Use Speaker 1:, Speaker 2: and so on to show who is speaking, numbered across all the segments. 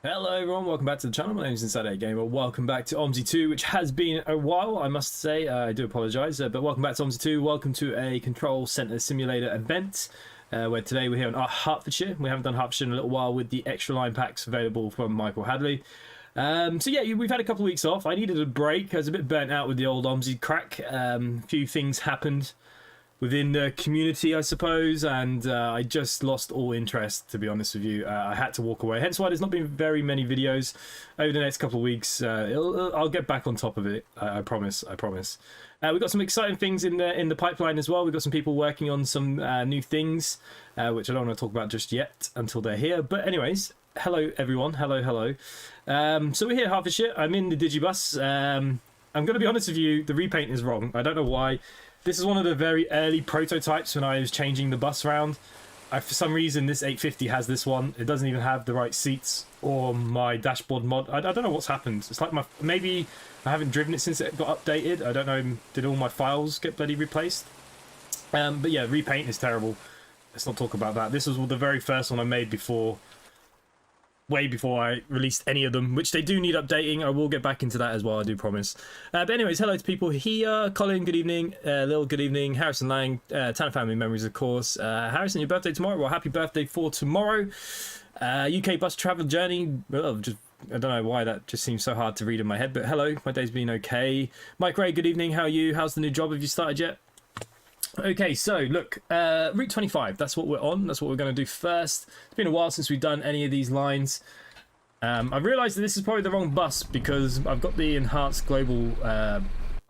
Speaker 1: Hello everyone, welcome back to the channel. My name is InsideAgameR. Welcome back to Omsi 2, which has been a while, I must say. I do apologise, but welcome back to Omsi 2. Welcome to a Control Centre Simulator event, where today we're here in Hertfordshire. We haven't done Hertfordshire in a little while with the extra line packs available from Michael Hadley. So yeah, we've had a couple of weeks off. I needed a break. I was a bit burnt out with the old Omsi crack. A few things happened within the community, I suppose, and I just lost all interest, to be honest with you. I had to walk away, hence why there's not been very many videos over the next couple of weeks. I'll get back on top of it, I promise. We've got some exciting things in the pipeline as well. We've got some people working on some new things, which I don't want to talk about just yet until they're here. But anyways, hello everyone, hello. So we're here at Hertfordshire. I'm in the Digibus. I'm going to be honest with you, the repaint is wrong. I don't know why. This is one of the very early prototypes when I was changing the bus around. For some reason, this 850 has this one. It doesn't even have the right seats or my dashboard mod. I don't know what's happened. It's like maybe I haven't driven it since it got updated. I don't know. Did all my files get bloody replaced? But yeah, repaint is terrible. Let's not talk about that. This was the very first one I made way before I released any of them, which they do need updating. I will get back into that as well, I do promise. But anyways, hello to people here. Colin, good evening. Lil, good evening. Harrison Lang, Tanner Family Memories, of course. Harrison, your birthday tomorrow. Well, happy birthday for tomorrow. UK bus travel journey. Well, I don't know why that just seems so hard to read in my head, but hello, my day's been okay. Mike Ray, good evening. How are you? How's the new job? Have you started yet? Okay, so look, Route 25, that's what we're on. That's what we're going to do first. It's been a while since we've done any of these lines. I've realised that this is probably the wrong bus because I've got the enhanced global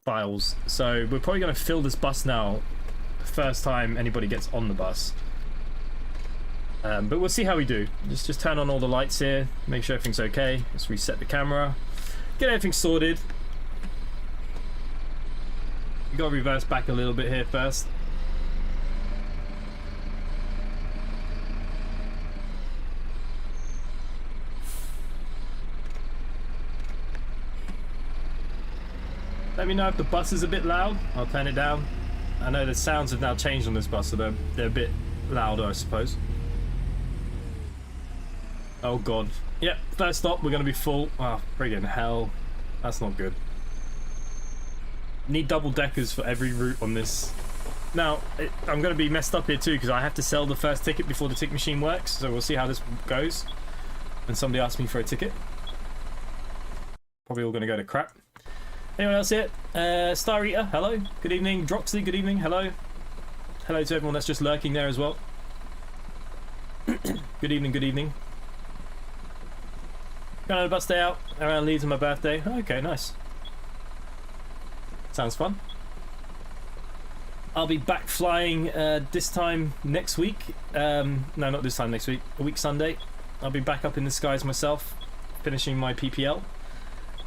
Speaker 1: files. So we're probably going to fill this bus now the first time anybody gets on the bus. But we'll see how we do. Just turn on all the lights here, make sure everything's okay. Let's reset the camera, get everything sorted. You got to reverse back a little bit here first. Let me know if the bus is a bit loud. I'll turn it down. I know the sounds have now changed on this bus, so they're a bit louder, I suppose. Oh god. Yep, first stop, we're going to be full. Oh, friggin' hell. That's not good. Need double deckers for every route on this. Now, I'm going to be messed up here too because I have to sell the first ticket before the ticket machine works. So we'll see how this goes when somebody asks me for a ticket. Probably all going to go to crap. Anyone else here? Star Eater, hello. Good evening. Droxley, good evening. Hello. Hello to everyone that's just lurking there as well. Good evening, good evening. Going on a bus day out around Leeds on my birthday. Okay, nice. Sounds fun. I'll be back flying this time next week. No, not this time next week. A week Sunday. I'll be back up in the skies myself, finishing my PPL.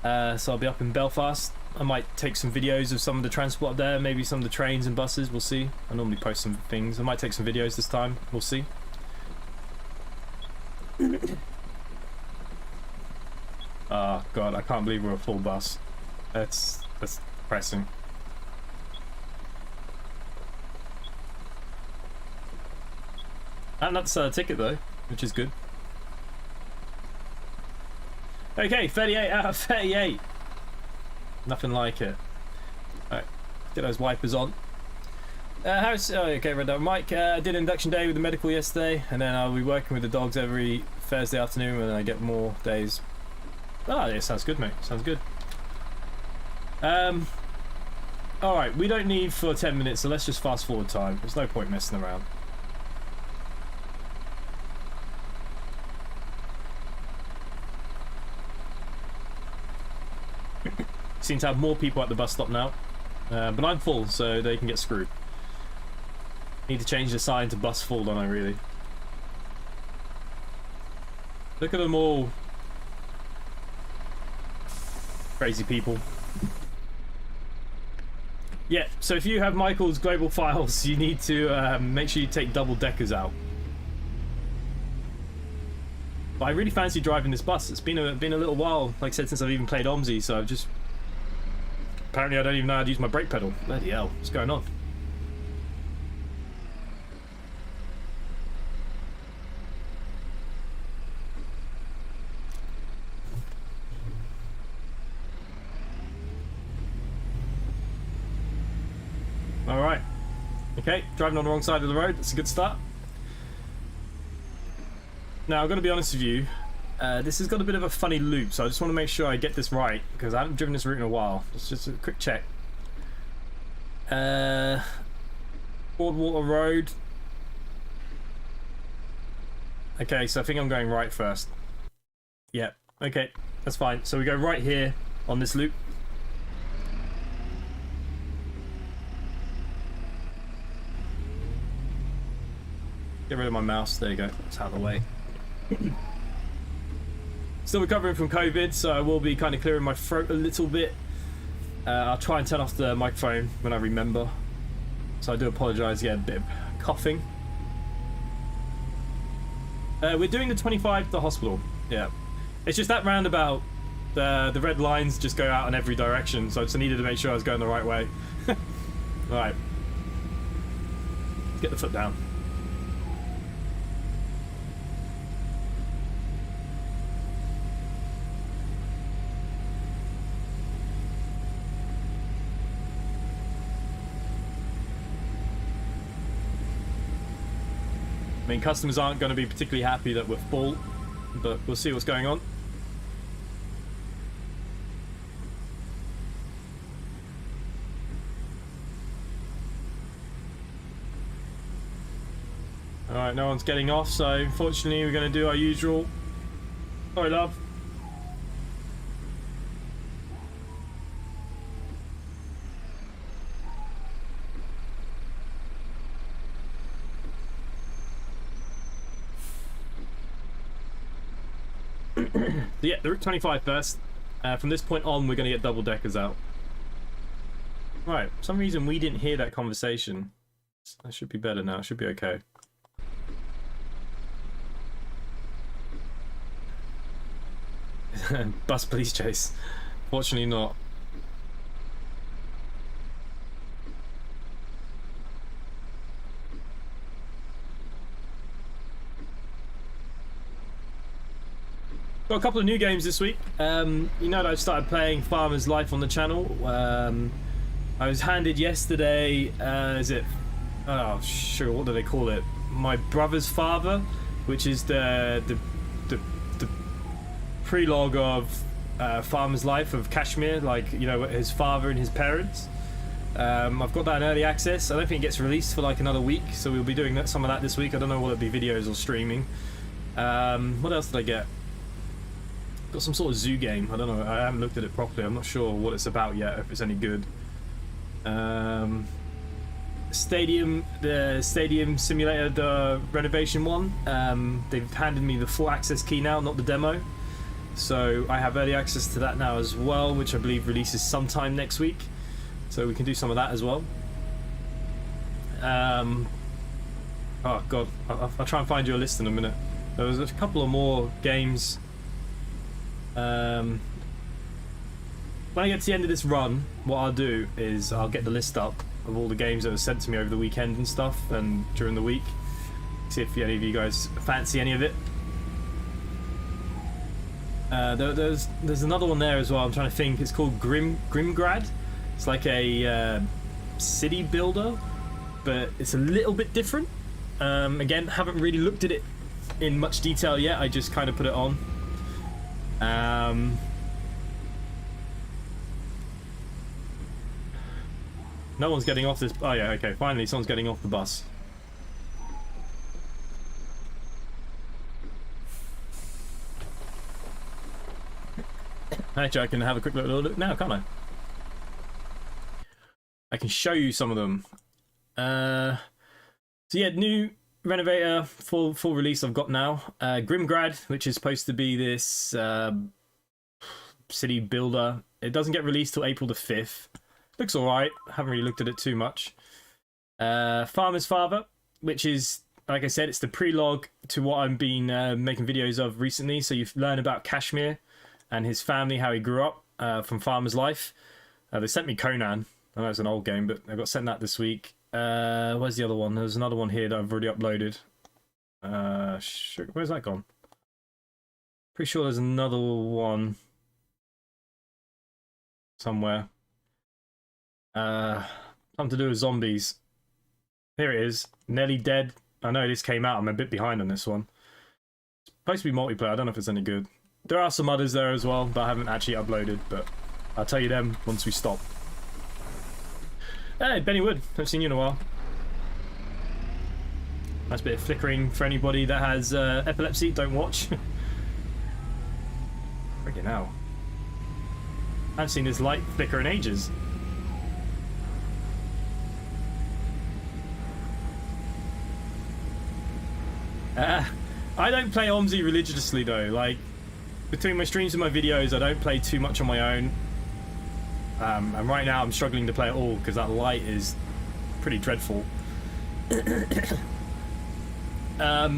Speaker 1: So I'll be up in Belfast. I might take some videos of some of the transport up there, maybe some of the trains and buses. We'll see. I normally post some things. I might take some videos this time. We'll see. Oh god, I can't believe we're a full bus. That's depressing. And that's a ticket though, which is good. Okay, 38 out of 38. Nothing like it. Alright, get those wipers on. How's okay, Red Dog. Mike did induction day with the medical yesterday, and then I'll be working with the dogs every Thursday afternoon, and then I get more days. Oh, yeah, sounds good, mate. Sounds good. Alright, we don't need for 10 minutes, so let's just fast forward time. There's no point messing around. Seem to have more people at the bus stop now, but I'm full, so they can get screwed. Need to change the sign to bus full, don't I, really? Look at them all. Crazy people. Yeah, so if you have Michael's global files, you need to make sure you take double deckers out. But I really fancy driving this bus. It's been a little while, like I said, since I've even played Omsi, so I've just... Apparently I don't even know how to use my brake pedal. Bloody hell, what's going on? Okay, driving on the wrong side of the road. That's a good start. Now, I'm going to be honest with you. This has got a bit of a funny loop, so I just want to make sure I get this right, because I haven't driven this route in a while. It's just a quick check. Broadwater Road. Okay, so I think I'm going right first. Yeah, okay, that's fine. So we go right here on this loop. Get rid of my mouse. There you go. It's out of the way. Still recovering from COVID, so I will be kind of clearing my throat a little bit. I'll try and turn off the microphone when I remember. So I do apologise, yeah, a bit of coughing. We're doing the 25 to the hospital, yeah. It's just that roundabout, the red lines just go out in every direction, so I just needed to make sure I was going the right way. Alright. Let's get the foot down. I mean, customers aren't going to be particularly happy that we're full, but we'll see what's going on. Alright, no one's getting off, so unfortunately we're going to do our usual. Sorry, love. Yeah, the Route 25 first. From this point on, we're going to get double deckers out. Right, for some reason we didn't hear that conversation. That should be better now, it should be okay. Bus police chase. Fortunately not. Got a couple of new games this week. You know that I've started playing Farmer's Life on the channel. I was handed yesterday, is it, oh sure, what do they call it? My Brother's Father, which is the prelogue of Farmer's Life of Kashmir, like, you know, his father and his parents. I've got that in early access. I don't think it gets released for like another week, so we'll be doing that, some of that this week. I don't know whether it'll be videos or streaming. What else did I get? Got some sort of zoo game. I don't know. I haven't looked at it properly. I'm not sure what it's about yet, if it's any good. The stadium simulator, the renovation one. They've handed me the full access key now, not the demo. So I have early access to that now as well, which I believe releases sometime next week. So we can do some of that as well. Oh god, I'll try and find you a list in a minute. There was a couple of more games. When I get to the end of this run, what I'll do is I'll get the list up of all the games that were sent to me over the weekend and stuff, and during the week. See if any of you guys fancy any of it. There's another one there as well. I'm trying to think. It's called Grimgrad. It's like a city builder, but it's a little bit different. Again, haven't really looked at it in much detail yet. I just kind of put it on. No one's getting off this. Oh yeah, okay. Finally, someone's getting off the bus. Actually, I can have a quick little look now, can't I? I can show you some of them. So yeah, new Renovator full release I've got now. Grimgrad, which is supposed to be this city builder. It doesn't get released till April the 5th. Looks alright. Haven't really looked at it too much. Farmer's Father, which is, like I said, it's the prelogue to what I've been making videos of recently. So you learn about Kashmir and his family, how he grew up from Farmer's Life. They sent me Conan. I know it's an old game, but I got sent that this week. Where's the other one? There's another one here that I've already uploaded. Where's that gone? Pretty sure there's another one somewhere. Something to do with zombies. Here it is. Nearly dead. I know this came out. I'm a bit behind on this one. It's supposed to be multiplayer. I don't know if it's any good. There are some others there as well, but I haven't actually uploaded. But I'll tell you them once we stop. Hey, Benny Wood. Haven't seen you in a while. Nice bit of flickering for anybody that has epilepsy. Don't watch. Freaking hell. I haven't seen this light flicker in ages. I don't play Omsi religiously though. Like, between my streams and my videos, I don't play too much on my own. And right now I'm struggling to play it all because that light is pretty dreadful. I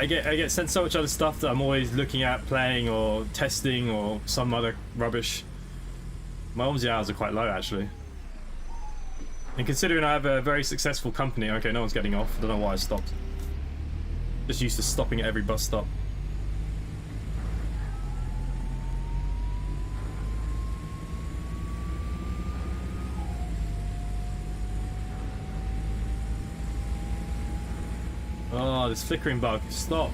Speaker 1: get sent so much other stuff that I'm always looking at, playing or testing or some other rubbish. My Omsi hours are quite low actually. And considering I have a very successful company, okay, no one's getting off. I don't know why I stopped. Just used to stopping at every bus stop. Oh, this flickering bug. Stop.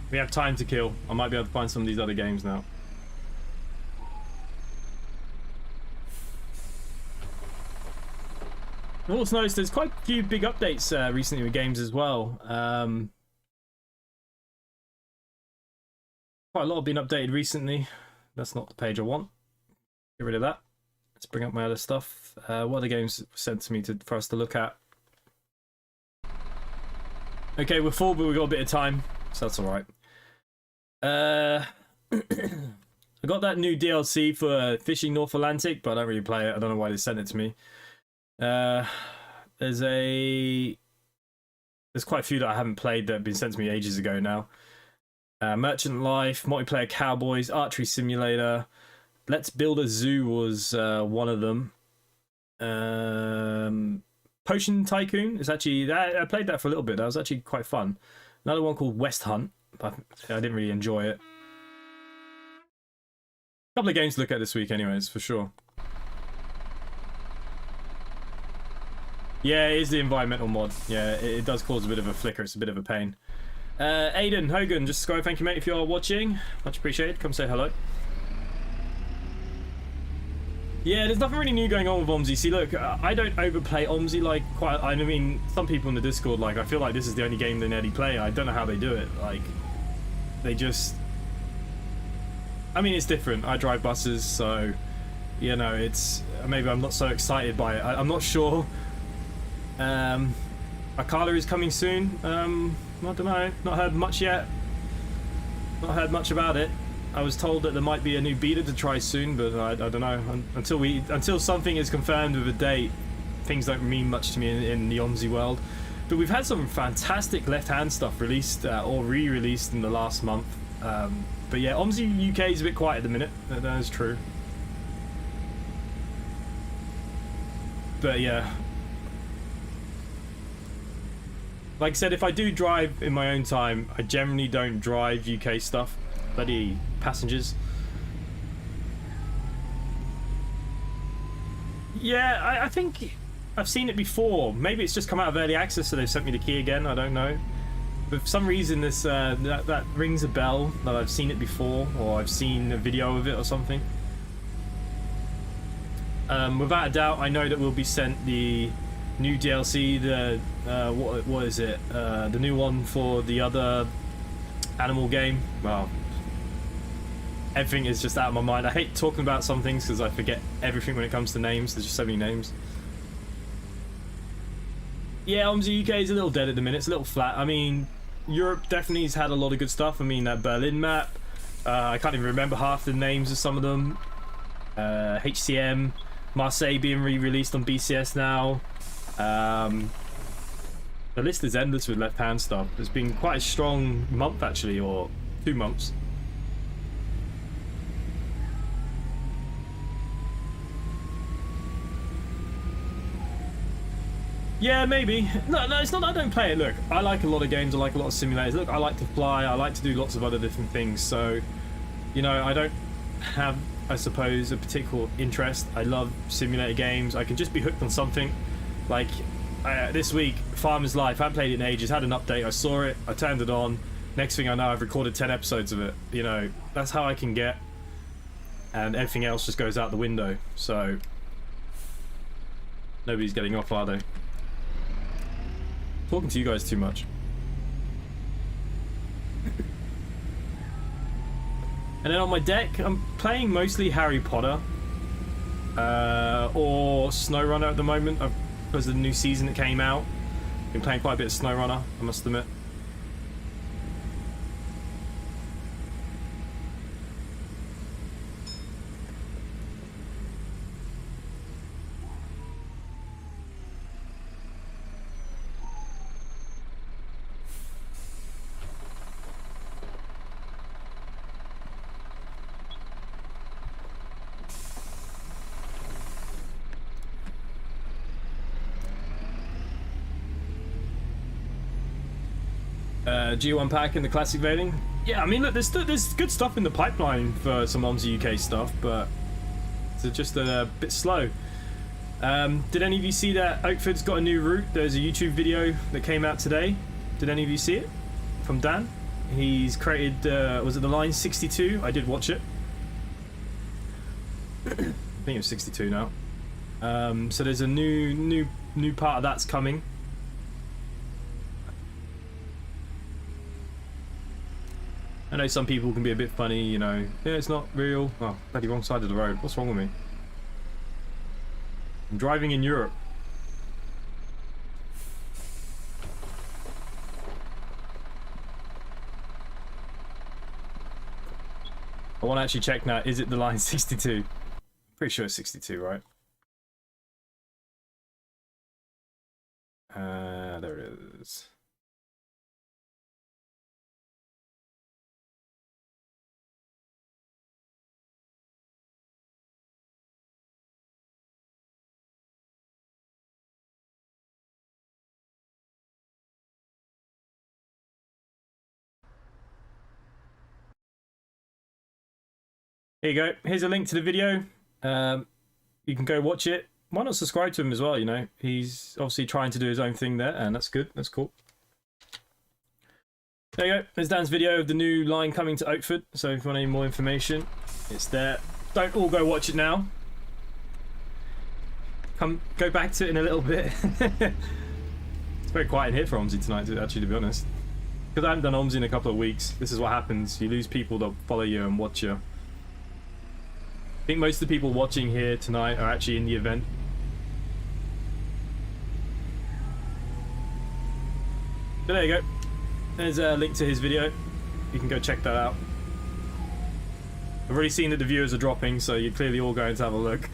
Speaker 1: We have time to kill. I might be able to find some of these other games now. I've also noticed there's quite a few big updates recently with games as well. Quite a lot have been updated recently. That's not the page I want. Get rid of that. Let's bring up my other stuff. What other games were sent to me for us to look at? Okay, we're full, but we've got a bit of time, so that's alright. I got that new DLC for Fishing North Atlantic, but I don't really play it. I don't know why they sent it to me. There's quite a few that I haven't played that have been sent to me ages ago now. Merchant Life, Multiplayer Cowboys, Archery Simulator, Let's Build a Zoo was one of them. Potion Tycoon is actually, I played that for a little bit. That was actually quite fun. Another one called West Hunt, but I didn't really enjoy it. A couple of games to look at this week anyways, for sure. Yeah, it is the environmental mod. Yeah, it does cause a bit of a flicker. It's a bit of a pain. Aiden, Hogan, just go. Thank you, mate, if you are watching. Much appreciated. Come say hello. Yeah, there's nothing really new going on with Omsi. See, look, I don't overplay Omsi like quite. I mean, some people in the Discord, like, I feel like this is the only game they nearly play. I don't know how they do it. Like, they just. I mean, it's different. I drive buses, so you know, it's maybe I'm not so excited by it. I'm not sure. Akala is coming soon. I don't know. Not heard much yet. Not heard much about it. I was told that there might be a new beta to try soon, but I don't know. Until something is confirmed with a date, things don't mean much to me in the Omsi world. But we've had some fantastic left-hand stuff released or re-released in the last month. But yeah, Omsi UK is a bit quiet at the minute. That is true. But yeah. Like I said, if I do drive in my own time, I generally don't drive UK stuff. Bloody passengers. Yeah, I think I've seen it before. Maybe it's just come out of early access, so they've sent me the key again. I don't know. But for some reason, this that rings a bell that I've seen it before, or I've seen a video of it or something. Without a doubt, I know that we'll be sent the new DLC. The what is it? The new one for the other animal game. Well. Everything is just out of my mind. I hate talking about some things because I forget everything when it comes to names. There's just so many names. Yeah, Omsi UK is a little dead at the minute. It's a little flat. I mean, Europe definitely has had a lot of good stuff. I mean, that Berlin map. I can't even remember half the names of some of them. HCM. Marseille being re-released on BCS now. The list is endless with left-hand stuff. It's been quite a strong month, actually, or 2 months. Yeah, maybe. No, it's not that I don't play it. Look, I like a lot of games. I like a lot of simulators. Look, I like to fly. I like to do lots of other different things. So, you know, I don't have, I suppose, a particular interest. I love simulator games. I can just be hooked on something. Like, this week, Farmer's Life. I haven't played it in ages. Had an update. I saw it. I turned it on. Next thing I know, I've recorded 10 episodes of it. You know, that's how I can get. And everything else just goes out the window. So, nobody's getting off, are they? Talking to you guys too much. And then on my deck, I'm playing mostly Harry Potter or SnowRunner at the moment because of the new season that came out. Been playing quite a bit of SnowRunner, I must admit. G1 pack in the classic rating. Yeah, I mean, look, there's good stuff in the pipeline for some Omsi UK stuff, but it's just a bit slow. Did any of you see that Oakford's got a new route? There's a YouTube video that came out today. Did any of you see it? From Dan. He's created, was it the line 62? I did watch it. I think it's 62 now. So there's a new part of that's coming. I know some people can be a bit funny, you know. Yeah, it's not real. Oh, bloody wrong side of the road. What's wrong with me? I'm driving in Europe. I want to actually check now. Is it the line 62? Pretty sure it's 62, right? There it is. Here you go. Here's a link to the video. You can go watch it. Why not subscribe to him as well, you know? He's obviously trying to do his own thing there, and that's good. That's cool. There you go. There's Dan's video of the new line coming to Oakford. So if you want any more information, it's there. Don't all go watch it now. Go back to it in a little bit. It's very quiet in here for Omsi tonight, actually, to be honest. Because I haven't done Omsi in a couple of weeks. This is what happens. You lose people that follow you and watch you. I think most of the people watching here tonight are actually in the event. But there you go. There's a link to his video. You can go check that out. I've already seen that the viewers are dropping, so you're clearly all going to have a look.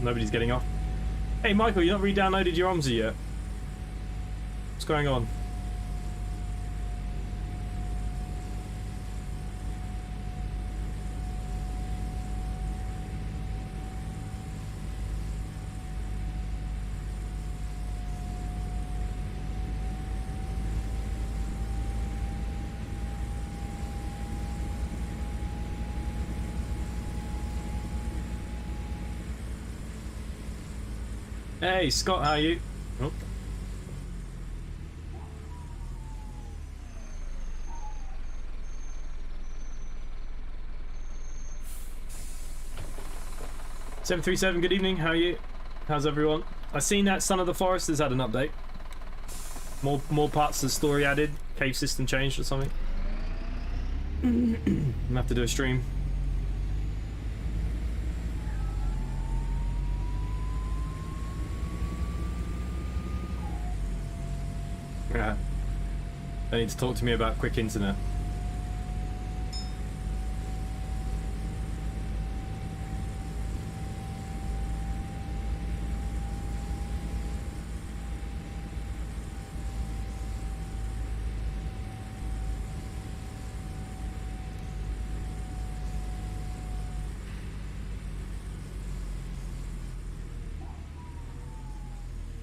Speaker 1: Nobody's getting off. Hey Michael, you not re-downloaded your Omsi yet? What's going on? Hey Scott, how are you? Oh. "737, good evening, how are you? How's everyone? I've seen that Son of the Forest has had an update. More parts of the story added. cave system changed or something. I'm gonna have to do a stream. Yeah. They need to talk to me about quick internet.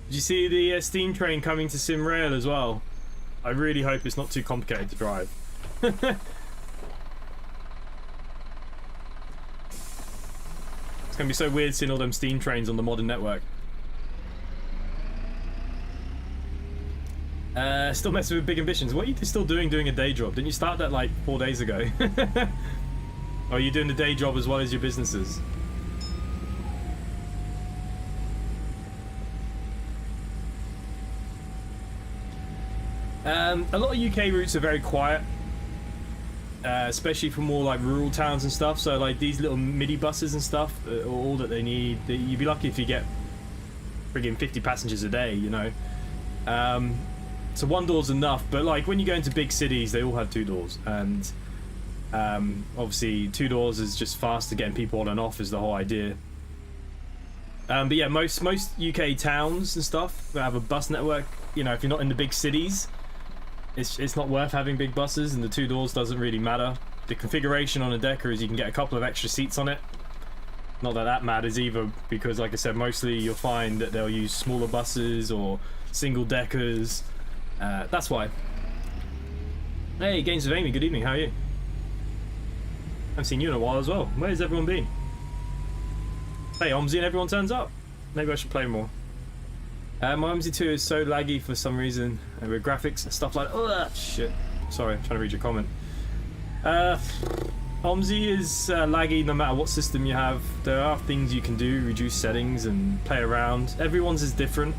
Speaker 1: Did you see the steam train coming to SimRail as well? I really hope it's not too complicated to drive. It's gonna be so weird seeing all them steam trains on the modern network. Still messing with big ambitions. What are you still doing a day job? Didn't you start that like 4 days ago? Or are you doing the day job as well as your businesses? A lot of UK routes are very quiet, especially for more like rural towns and stuff. So like these little midi buses and stuff are all that they need. You'd be lucky if you get friggin' 50 passengers a day, you know. So one door's enough, but like when you go into big cities, they all have 2 doors, and obviously 2 doors is just faster getting people on and off is the whole idea. But yeah, most UK towns and stuff that have a bus network, you know, if you're not in the big cities, it's not worth having big buses, and the 2 doors doesn't really matter. The configuration on a Decker is you can get a couple of extra seats on it. Not that that matters either, because like I said, mostly you'll find that they'll use smaller buses or single Deckers. That's why. Hey, Games of Amy, good evening, how are you? I haven't seen you in a while as well. Where's everyone been? Hey, Omsi and everyone turns up. Maybe I should play more. My Omsi 2 is so laggy for some reason, with graphics and stuff like oh shit. Sorry, I'm trying to read your comment. Omsi is laggy no matter what system you have. There are things you can do, reduce settings and play around. Everyone's is different.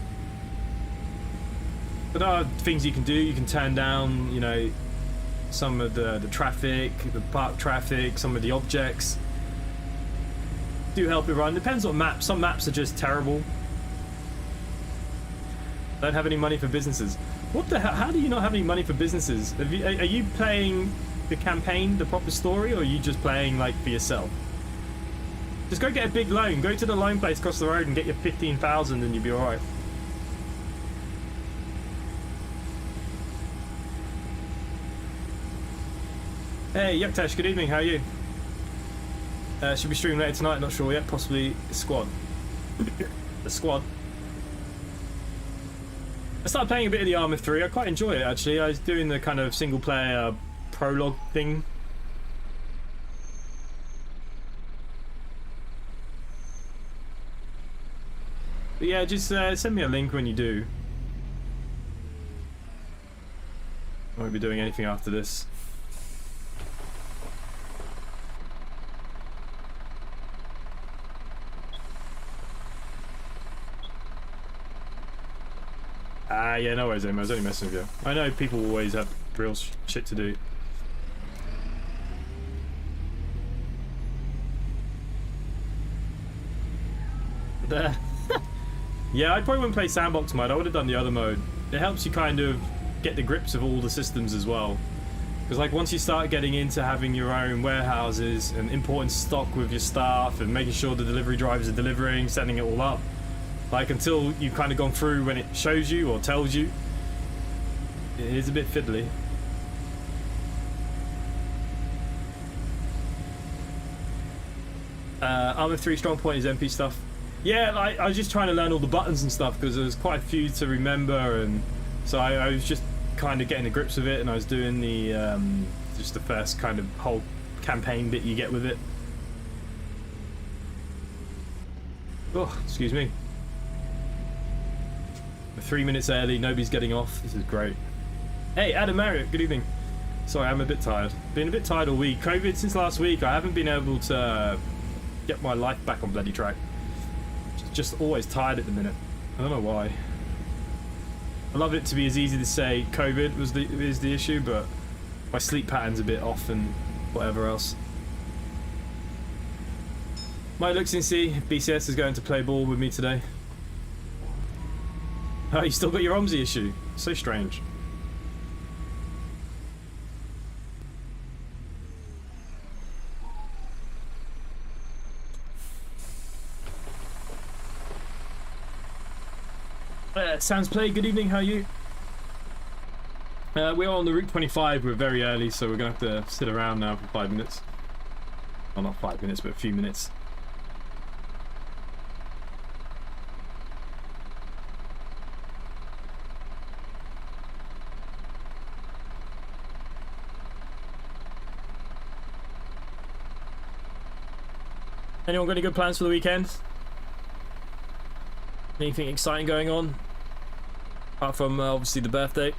Speaker 1: But there are things you can do. You can turn down, you know, some of the traffic, the park traffic, some of the objects. Do help it run. Depends on maps. Some maps are just terrible. Don't have any money for businesses. What the hell? How do you not have any money for businesses? Are you playing the campaign, the proper story, or are you just playing like for yourself? Just go get a big loan. Go to the loan place across the road and get your 15,000 and you'll be alright. Hey, Yuktesh, good evening, how are you? Should be streaming later tonight, not sure yet, possibly the squad. The squad. I started playing a bit of the Arma 3, I quite enjoy it actually. I was doing the kind of single player prologue thing. But yeah, just send me a link when you do. I won't be doing anything after this. Yeah, no worries, Emma. I was only messing with you. I know people always have real shit to do. Yeah, I probably wouldn't play sandbox mode. I would have done the other mode. It helps you kind of get the grips of all the systems as well. Because like once you start getting into having your own warehouses and importing stock with your staff and making sure the delivery drivers are delivering, setting it all up. Like until you've kind of gone through when it shows you or tells you, it is a bit fiddly. Arma 3 strong point is MP stuff. Yeah, like, I was just trying to learn all the buttons and stuff because there's quite a few to remember, and so I was just kind of getting the grips of it, and I was doing the just the first kind of whole campaign bit you get with it. Oh, excuse me. 3 minutes early, nobody's getting off. This is great. Hey, Adam Marriott, good evening. Sorry, I'm a bit tired. Been a bit tired all week. COVID since last week. I haven't been able to get my life back on bloody track. Just always tired at the minute. I don't know why. I love it to be as easy to say COVID is the issue, but my sleep pattern's a bit off and whatever else. My looks in C, BCS is going to play ball with me today. Oh, you still got your Omsi issue. So strange. Sounds play, good evening, how are you? We're on the Route 25, we're very early, so we're going to have to sit around now for 5 minutes. Well, not 5 minutes, but a few minutes. Anyone got any good plans for the weekend? Anything exciting going on? Apart from obviously the birthday.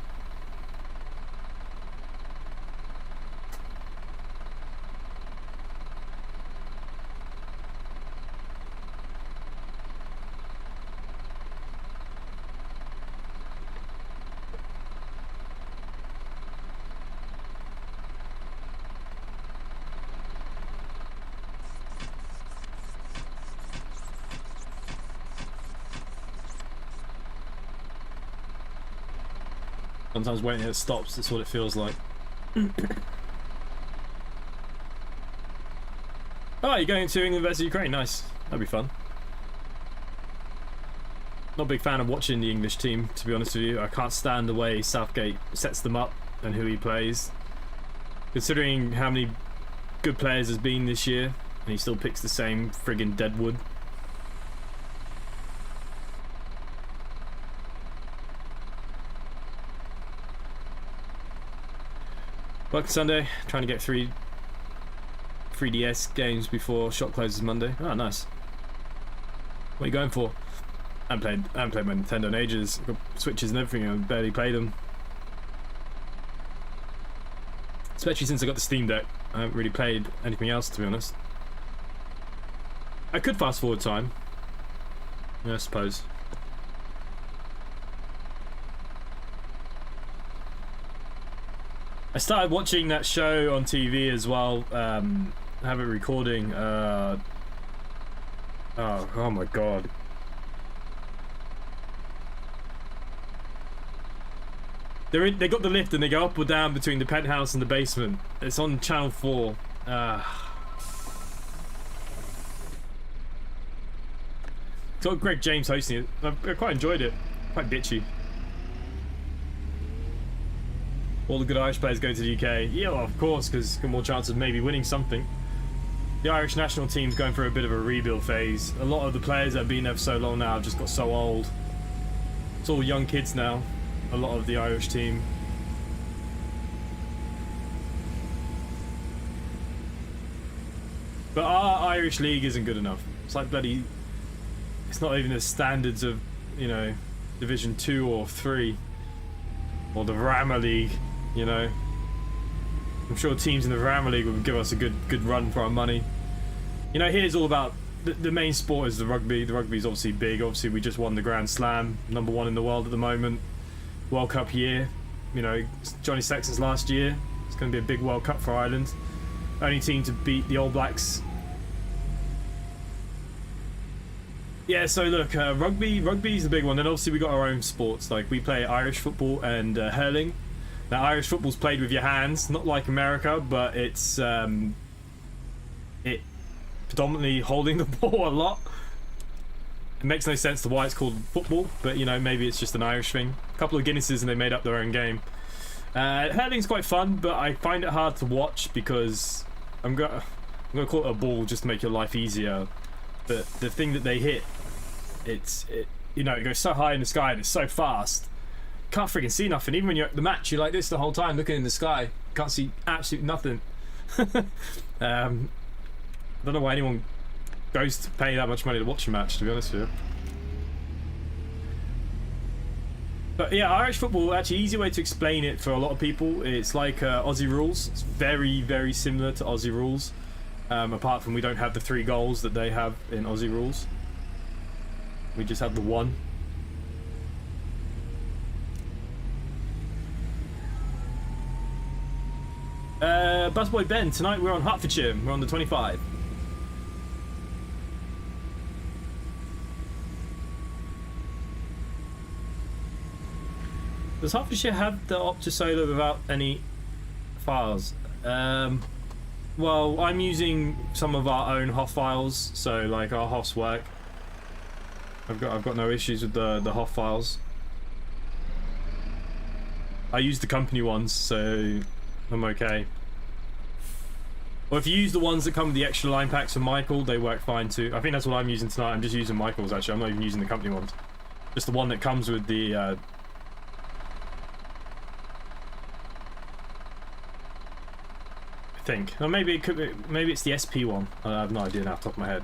Speaker 1: Sometimes waiting it stops, that's what it feels like. Oh, you're going to England versus Ukraine, nice. That'd be fun. Not a big fan of watching the English team, to be honest with you. I can't stand the way Southgate sets them up and who he plays. Considering how many good players there's been this year, and he still picks the same friggin' deadwood. Working Sunday, trying to get 3DS games before shop closes Monday. Oh, nice. What are you going for? I haven't played my Nintendo in ages. I've got Switches and everything, I've barely played them. Especially since I got the Steam Deck. I haven't really played anything else, to be honest. I could fast forward time, I suppose. I started watching that show on TV as well. I have it recording. Oh my god. They got the lift and they go up or down between the penthouse and the basement. It's on Channel 4. It's got Greg James hosting it. I quite enjoyed it. Quite bitchy. All the good Irish players go to the UK. Yeah, well, of course, because got more chance of maybe winning something. The Irish national team's going through a bit of a rebuild phase. A lot of the players that have been there for so long now have just got so old. It's all young kids now, a lot of the Irish team. But our Irish league isn't good enough. It's like bloody... It's not even the standards of, you know, Division 2 or 3. Or the Rama League. You know, I'm sure teams in the Rama League would give us a good run for our money. You know, here's all about the main sport is the rugby. The rugby is obviously big. Obviously, we just won the Grand Slam, #1 in the world at the moment. World Cup year. You know, Johnny Sexton's last year. It's going to be a big World Cup for Ireland. Only team to beat the All Blacks. Yeah, so look, rugby's the big one. Then obviously we got our own sports. Like we play Irish football and hurling. Now Irish football's played with your hands, not like America, but it's it predominantly holding the ball a lot. It makes no sense to why it's called football, but you know, maybe it's just an Irish thing. A couple of Guinnesses and they made up their own game. Hurling's quite fun, but I find it hard to watch because I'm gonna call it a ball just to make your life easier. But the thing that they hit, you know, it goes so high in the sky and it's so fast. Can't freaking see nothing. Even when you're at the match, you're like this the whole time looking in the sky. Can't see absolutely nothing. I don't know why anyone goes to pay that much money to watch a match, to be honest with you. But yeah, Irish football, actually easy way to explain it for a lot of people. It's like Aussie rules. It's very, very similar to Aussie rules. Apart from we don't have the 3 goals that they have in Aussie rules. We just have the 1. Busboy Ben. Tonight we're on Hertfordshire. We're on the 25. Does Hertfordshire have the Opta Solar without any files? Well, I'm using some of our own HOF files, so like our HOFs work. I've got no issues with the HOF files. I use the company ones, so I'm okay. Or if you use the ones that come with the extra line packs from Michael, they work fine too. I think that's what I'm using tonight. I'm just using Michael's actually. I'm not even using the company ones. Just the one that comes with the I think. Or maybe it could be, maybe it's the SP one. I have no idea now off the top of my head.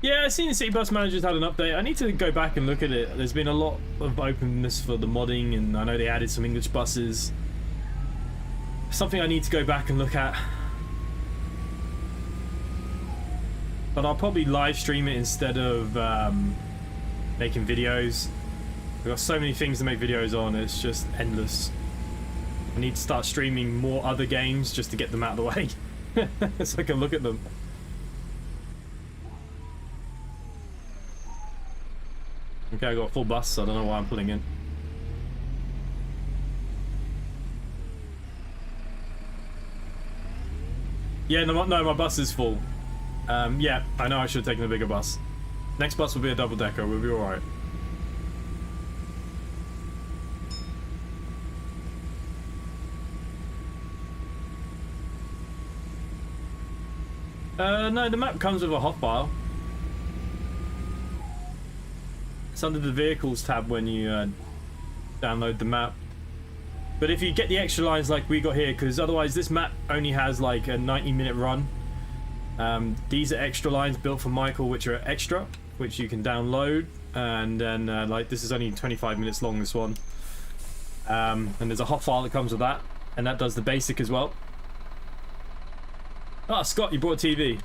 Speaker 1: Yeah, I've seen the City Bus Manager's had an update. I need to go back and look at it. There's been a lot of openness for the modding, and I know they added some English buses. Something I need to go back and look at. But I'll probably live stream it instead of making videos. I've got so many things to make videos on, it's just endless. I need to start streaming more other games just to get them out of the way. So I can look at them. Okay, I got a full bus, so I don't know why I'm pulling in. Yeah, no, my bus is full. Yeah, I know I should have taken a bigger bus. Next bus will be a double-decker, we'll be alright. No, the map comes with a HOF file. It's under the vehicles tab when you download the map. But if you get the extra lines like we got here, because otherwise this map only has like a 90-minute run. These are extra lines built for Michael, which are extra, which you can download. And then like this is only 25 minutes long, this one. And there's a HOF file that comes with that, and that does the basic as well. Oh, Scott, you brought a TV.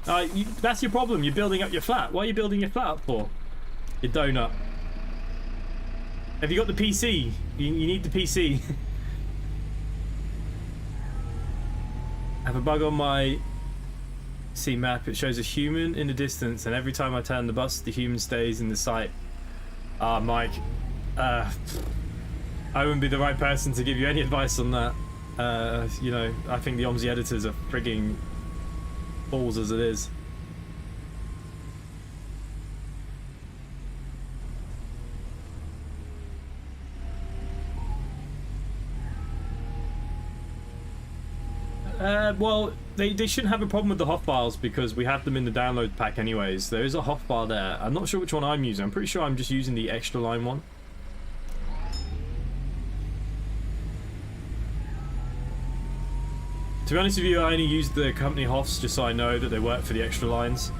Speaker 1: That's your problem. You're building up your flat. What are you building your flat up for? Your donut. Have you got the PC? You need the PC. I have a bug on my C map. It shows a human in the distance, and every time I turn the bus, the human stays in the sight. Ah, Mike. I wouldn't be the right person to give you any advice on that. You know, I think the Omsi editors are frigging balls as it is. Well, they shouldn't have a problem with the HOF files because we have them in the download pack anyways. There is a HOF file there. I'm not sure which one I'm using. I'm pretty sure I'm just using the extra line one. To be honest with you, I only used the company HOFs just so I know that they work for the extra lines.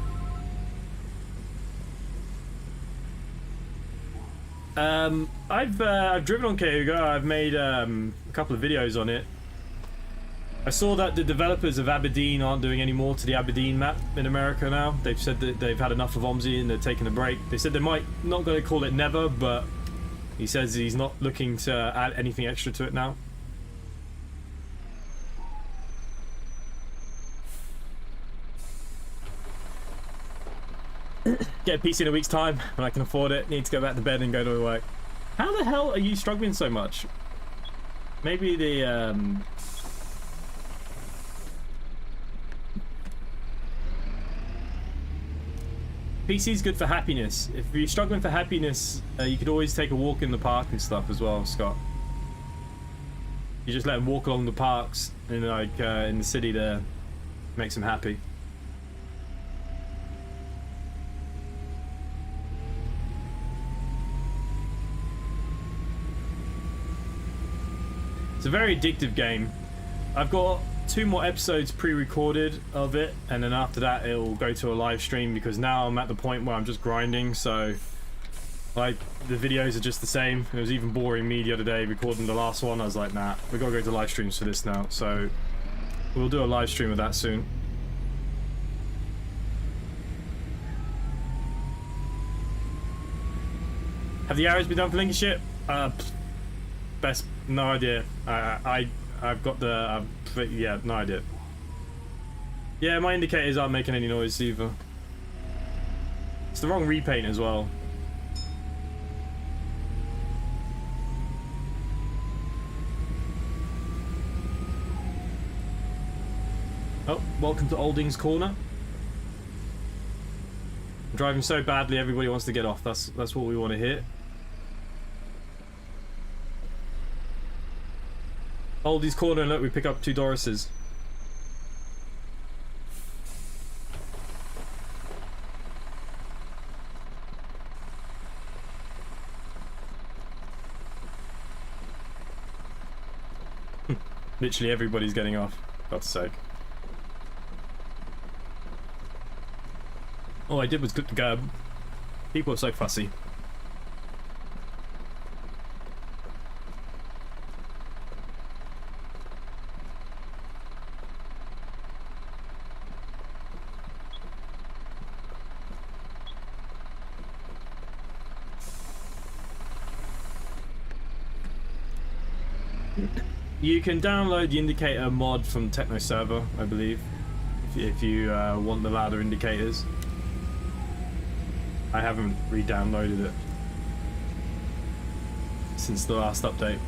Speaker 1: I've driven on Cayuga. I've made a couple of videos on it. I saw that the developers of Aberdeen aren't doing any more to the Aberdeen map in America now. They've said that they've had enough of Omsi and they're taking a break. They said they might not going to call it never, but he says he's not looking to add anything extra to it now. Get a PC in a week's time when I can afford it. Need to go back to bed and go to work. How the hell are you struggling so much? Maybe the PC's good for happiness. If you're struggling for happiness, you could always take a walk in the park and stuff as well, Scott. You just let them walk along the parks in like in the city there, makes them happy. It's a very addictive game. I've got 2 more episodes pre-recorded of it, and then after that it'll go to a live stream because now I'm at the point where I'm just grinding, so like the videos are just the same. It was even boring me the other day recording the last one. I was like, nah, we gotta go to live streams for this now, so we'll do a live stream of that soon. Have the arrows been done for linking ship? Best, no idea. I've got the, yeah, no idea. Yeah, my indicators aren't making any noise either. It's the wrong repaint as well. Oh, welcome to Olding's Corner. I'm driving so badly, everybody wants to get off. That's what we want to hear. Oldie's Corner, and look, we pick up 2 Dorises. Literally everybody's getting off, God's sake. All I did was click the gab. People are so fussy. You can download the indicator mod from Techno Server, I believe, if you want the ladder indicators. I haven't re-downloaded it since the last update.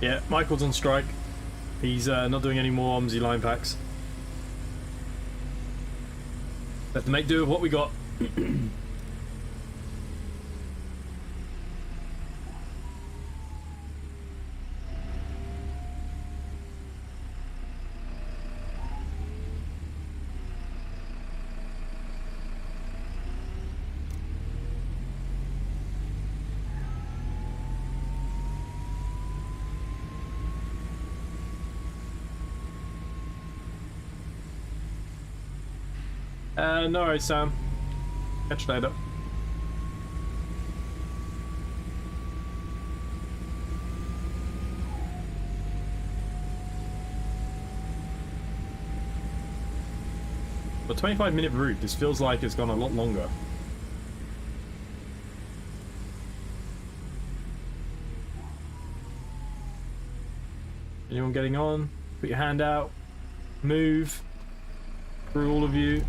Speaker 1: Yeah, Michael's on strike. He's not doing any more Omsi line packs. Have to make do with what we got. No worries, Sam. Catch you later. But 25-minute route, this feels like it's gone a lot longer. Anyone getting on? Put your hand out. Move. Through all of you.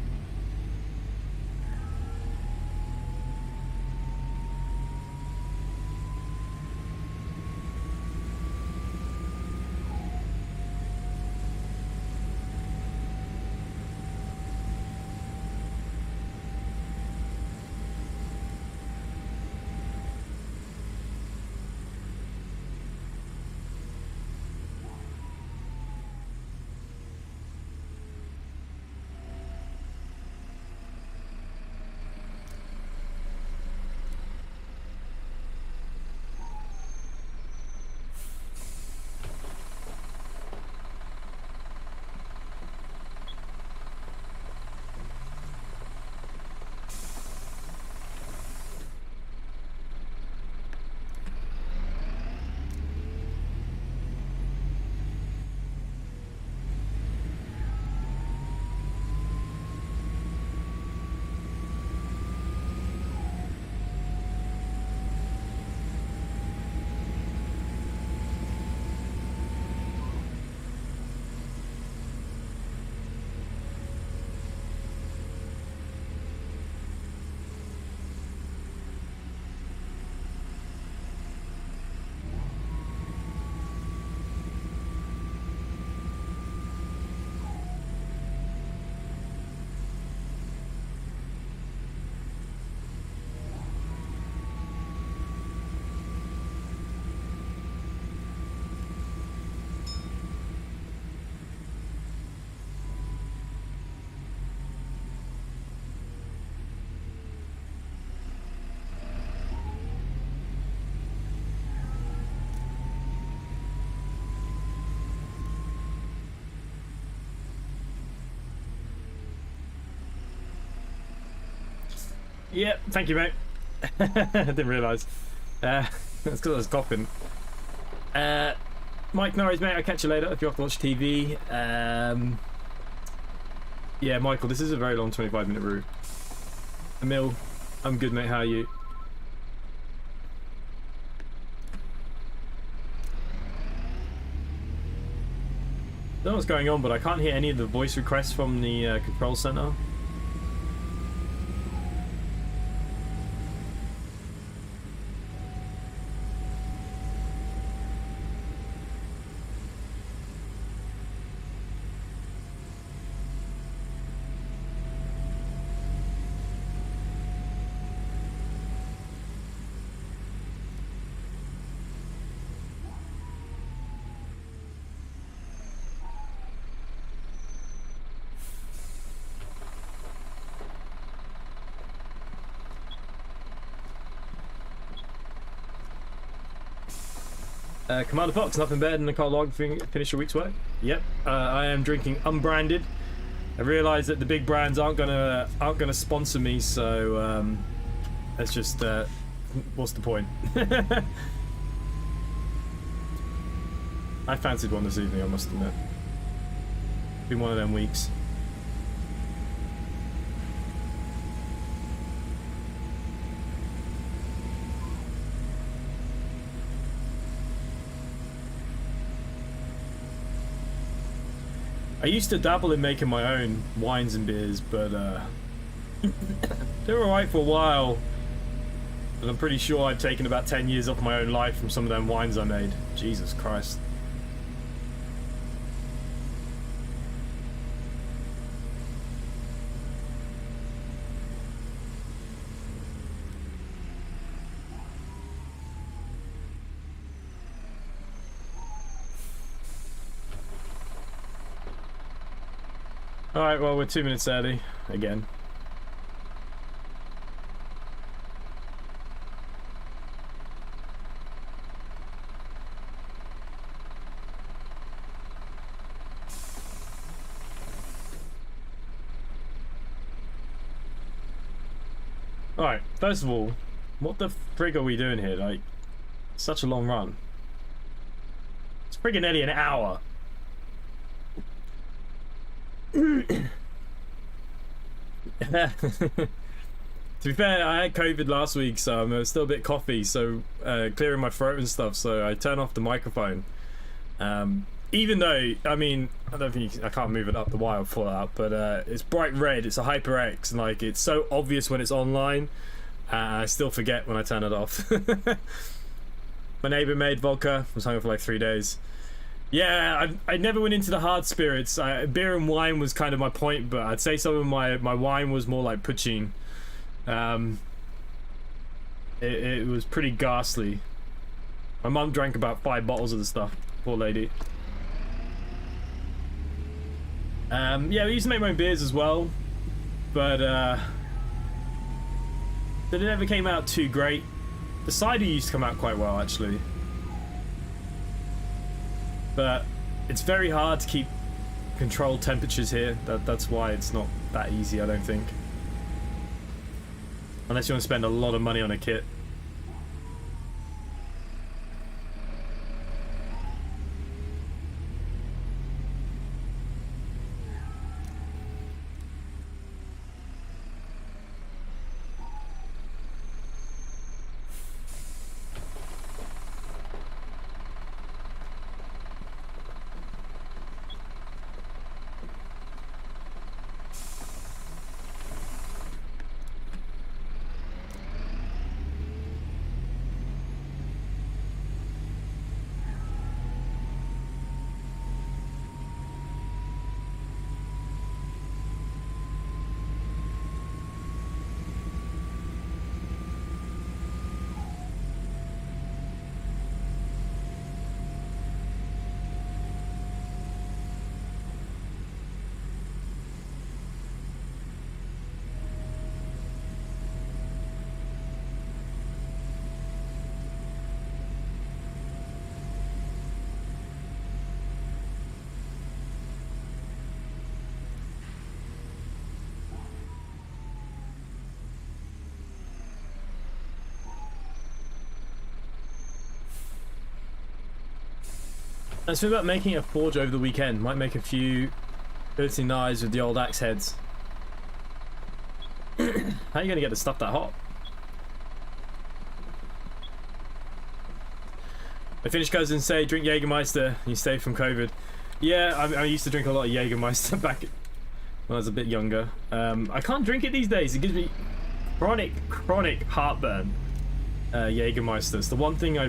Speaker 1: Yep, thank you, mate. I didn't realise. That's because I was coughing. Mike Norris, mate, I'll catch you later if you have to watch TV. Yeah, Michael, this is a very long 25-minute route. Emil, I'm good, mate. How are you? I don't know what's going on, but I can't hear any of the voice requests from the control center. Commander Fox, nothing better than a cold log finish your week's work. Yep, I am drinking unbranded. I realise that the big brands aren't gonna sponsor me, so let's just what's the point? I fancied one this evening, I must admit. Been one of them weeks. I used to dabble in making my own wines and beers, but they were alright for a while. And I'm pretty sure I've taken about 10 years off my own life from some of them wines I made. Jesus Christ. Alright, well, we're 2 minutes early, again. Alright, first of all, what the frig are we doing here? Like, such a long run. It's friggin' nearly an hour. To be fair, I had COVID last week, so I'm still a bit coughy, so clearing my throat and stuff, so I turn off the microphone. Even though, I mean, I don't think I can't move it up the wire full out, but it's bright red, it's a HyperX, and like it's so obvious when it's online, I still forget when I turn it off. My neighbor made vodka, was hungry for like 3 days. Yeah, I never went into the hard spirits. Beer and wine was kind of my point, but I'd say some of my wine was more like poutine. It was pretty ghastly. My mum drank about 5 bottles of the stuff, poor lady. Yeah, we used to make my own beers as well, but they never came out too great. The cider used to come out quite well, actually. But it's very hard to keep controlled temperatures here. That's why it's not that easy, I don't think. Unless you want to spend a lot of money on a kit. Let's think about making a forge over the weekend. Might make a few dirty knives with the old axe heads. How are you going to get the stuff that hot? My Finnish cousins say drink Jägermeister and you stay from COVID. Yeah, I used to drink a lot of Jägermeister back when I was a bit younger. I can't drink it these days. It gives me chronic heartburn. Jägermeister. It's the one thing I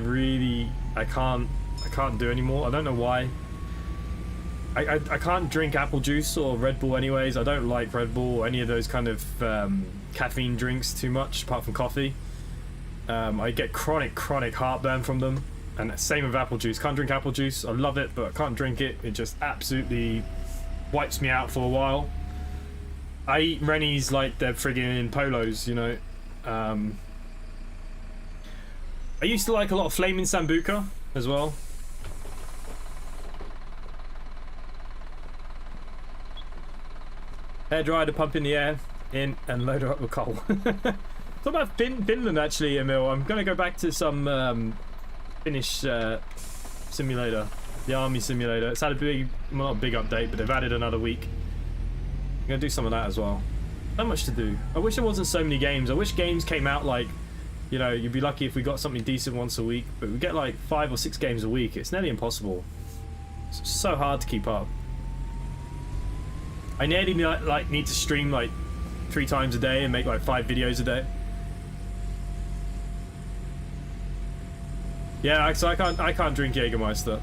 Speaker 1: can't do anymore. I don't know why. I can't drink apple juice or Red Bull anyways. I don't like Red Bull or any of those kind of caffeine drinks too much, apart from coffee. I get chronic heartburn from them. And same with apple juice. Can't drink apple juice. I love it, but I can't drink it. It just absolutely wipes me out for a while. I eat Rennies like they're friggin' in polos, you know. I used to like a lot of Flaming Sambuca as well. Hairdryer to pump in the air, in and load her up with coal. Talk about Finland actually, Emil. I'm gonna go back to some Finnish simulator, the army simulator. It's had a big, well, not a big update, but they've added another week. I'm gonna do some of that as well. Not much to do. I wish there wasn't so many games. I wish games came out like, you know, you'd be lucky if we got something decent once a week, but we get like 5 or 6 games a week. It's nearly impossible. It's so hard to keep up. I nearly like need to stream like 3 times a day and make like 5 videos a day. Yeah, so I can't drink Jägermeister.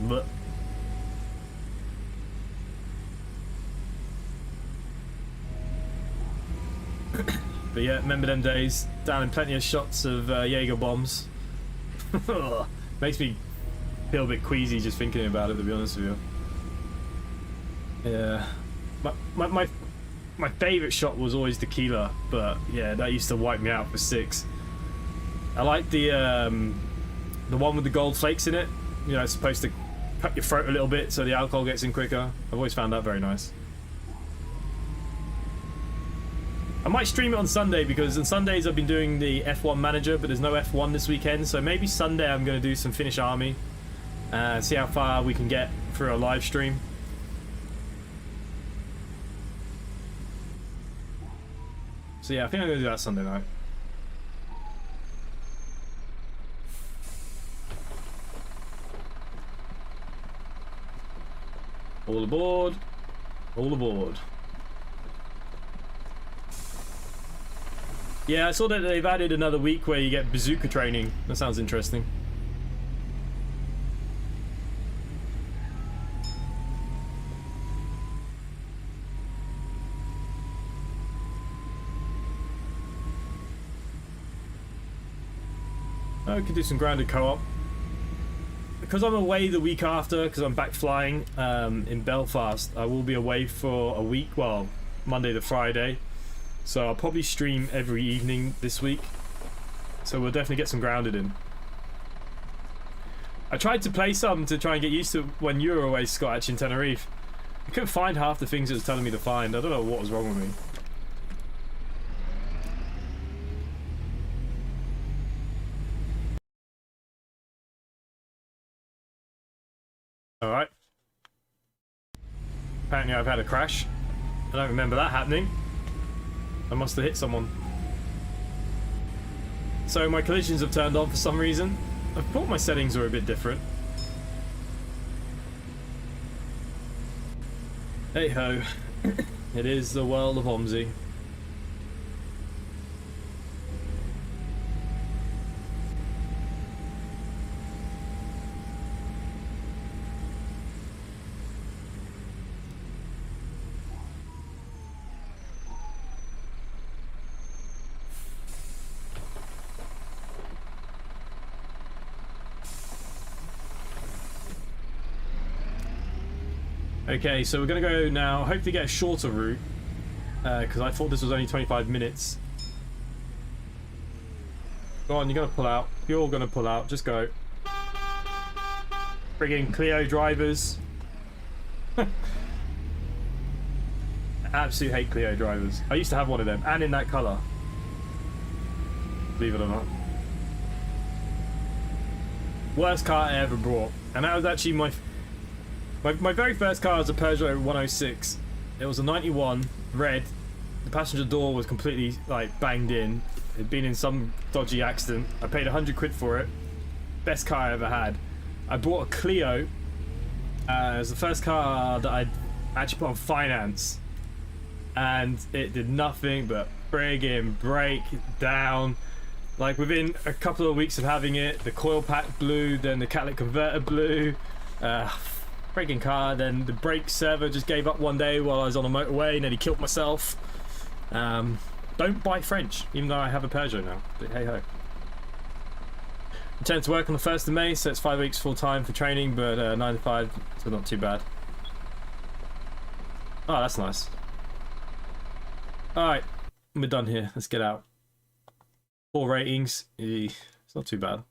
Speaker 1: But but yeah, remember them days? Down in plenty of shots of Jaeger bombs. Makes me feel a bit queasy just thinking about it, to be honest with you. Yeah, my favourite shot was always tequila, but yeah, that used to wipe me out for 6. I like the one with the gold flakes in it. You know, it's supposed to cut your throat a little bit so the alcohol gets in quicker. I've always found that very nice. I might stream it on Sunday because on Sundays I've been doing the F1 manager, but there's no F1 this weekend, so maybe Sunday I'm going to do some Finnish army and see how far we can get through a live stream. So yeah, I think I'm going to do that Sunday night. All aboard. All aboard. Yeah, I saw that they've added another week where you get bazooka training. That sounds interesting. Oh, we could do some grounded co-op. Because I'm away the week after, because I'm back flying in Belfast, I will be away for a week, well, Monday to Friday. So I'll probably stream every evening this week. So we'll definitely get some grounded in. I tried to play some to try and get used to when you were away, Scott, actually in Tenerife. I couldn't find half the things it was telling me to find. I don't know what was wrong with me. Alright. Apparently I've had a crash. I don't remember that happening. I must have hit someone. So my collisions have turned on for some reason. I thought my settings were a bit different. Hey ho. It is the world of Omsi. Okay, so we're gonna go now, hopefully get a shorter route, because I thought this was only 25 minutes. Go on, you're gonna pull out. You're all gonna pull out, just go. Friggin' Clio drivers. Absolute hate Clio drivers. I used to have one of them, and in that colour. Believe it or not. Worst car I ever brought. And that was actually My very first car was a Peugeot 106. It was a 91, red. The passenger door was completely like banged in. It'd been in some dodgy accident. I paid 100 quid for it. Best car I ever had. I bought a Clio. It was the first car that I'd actually put on finance. And it did nothing but friggin' break down. Like within a couple of weeks of having it, the coil pack blew, then the catalytic converter blew. Friggin' car, then the brake servo just gave up one day while I was on a motorway, nearly killed myself. Don't buy French, even though I have a Peugeot now, but hey ho. Intend to work on the 1st of May, so it's 5 weeks full time for training, but 9 to 5, so not too bad. Oh, that's nice. Alright, we're done here, let's get out. 4 ratings, it's not too bad.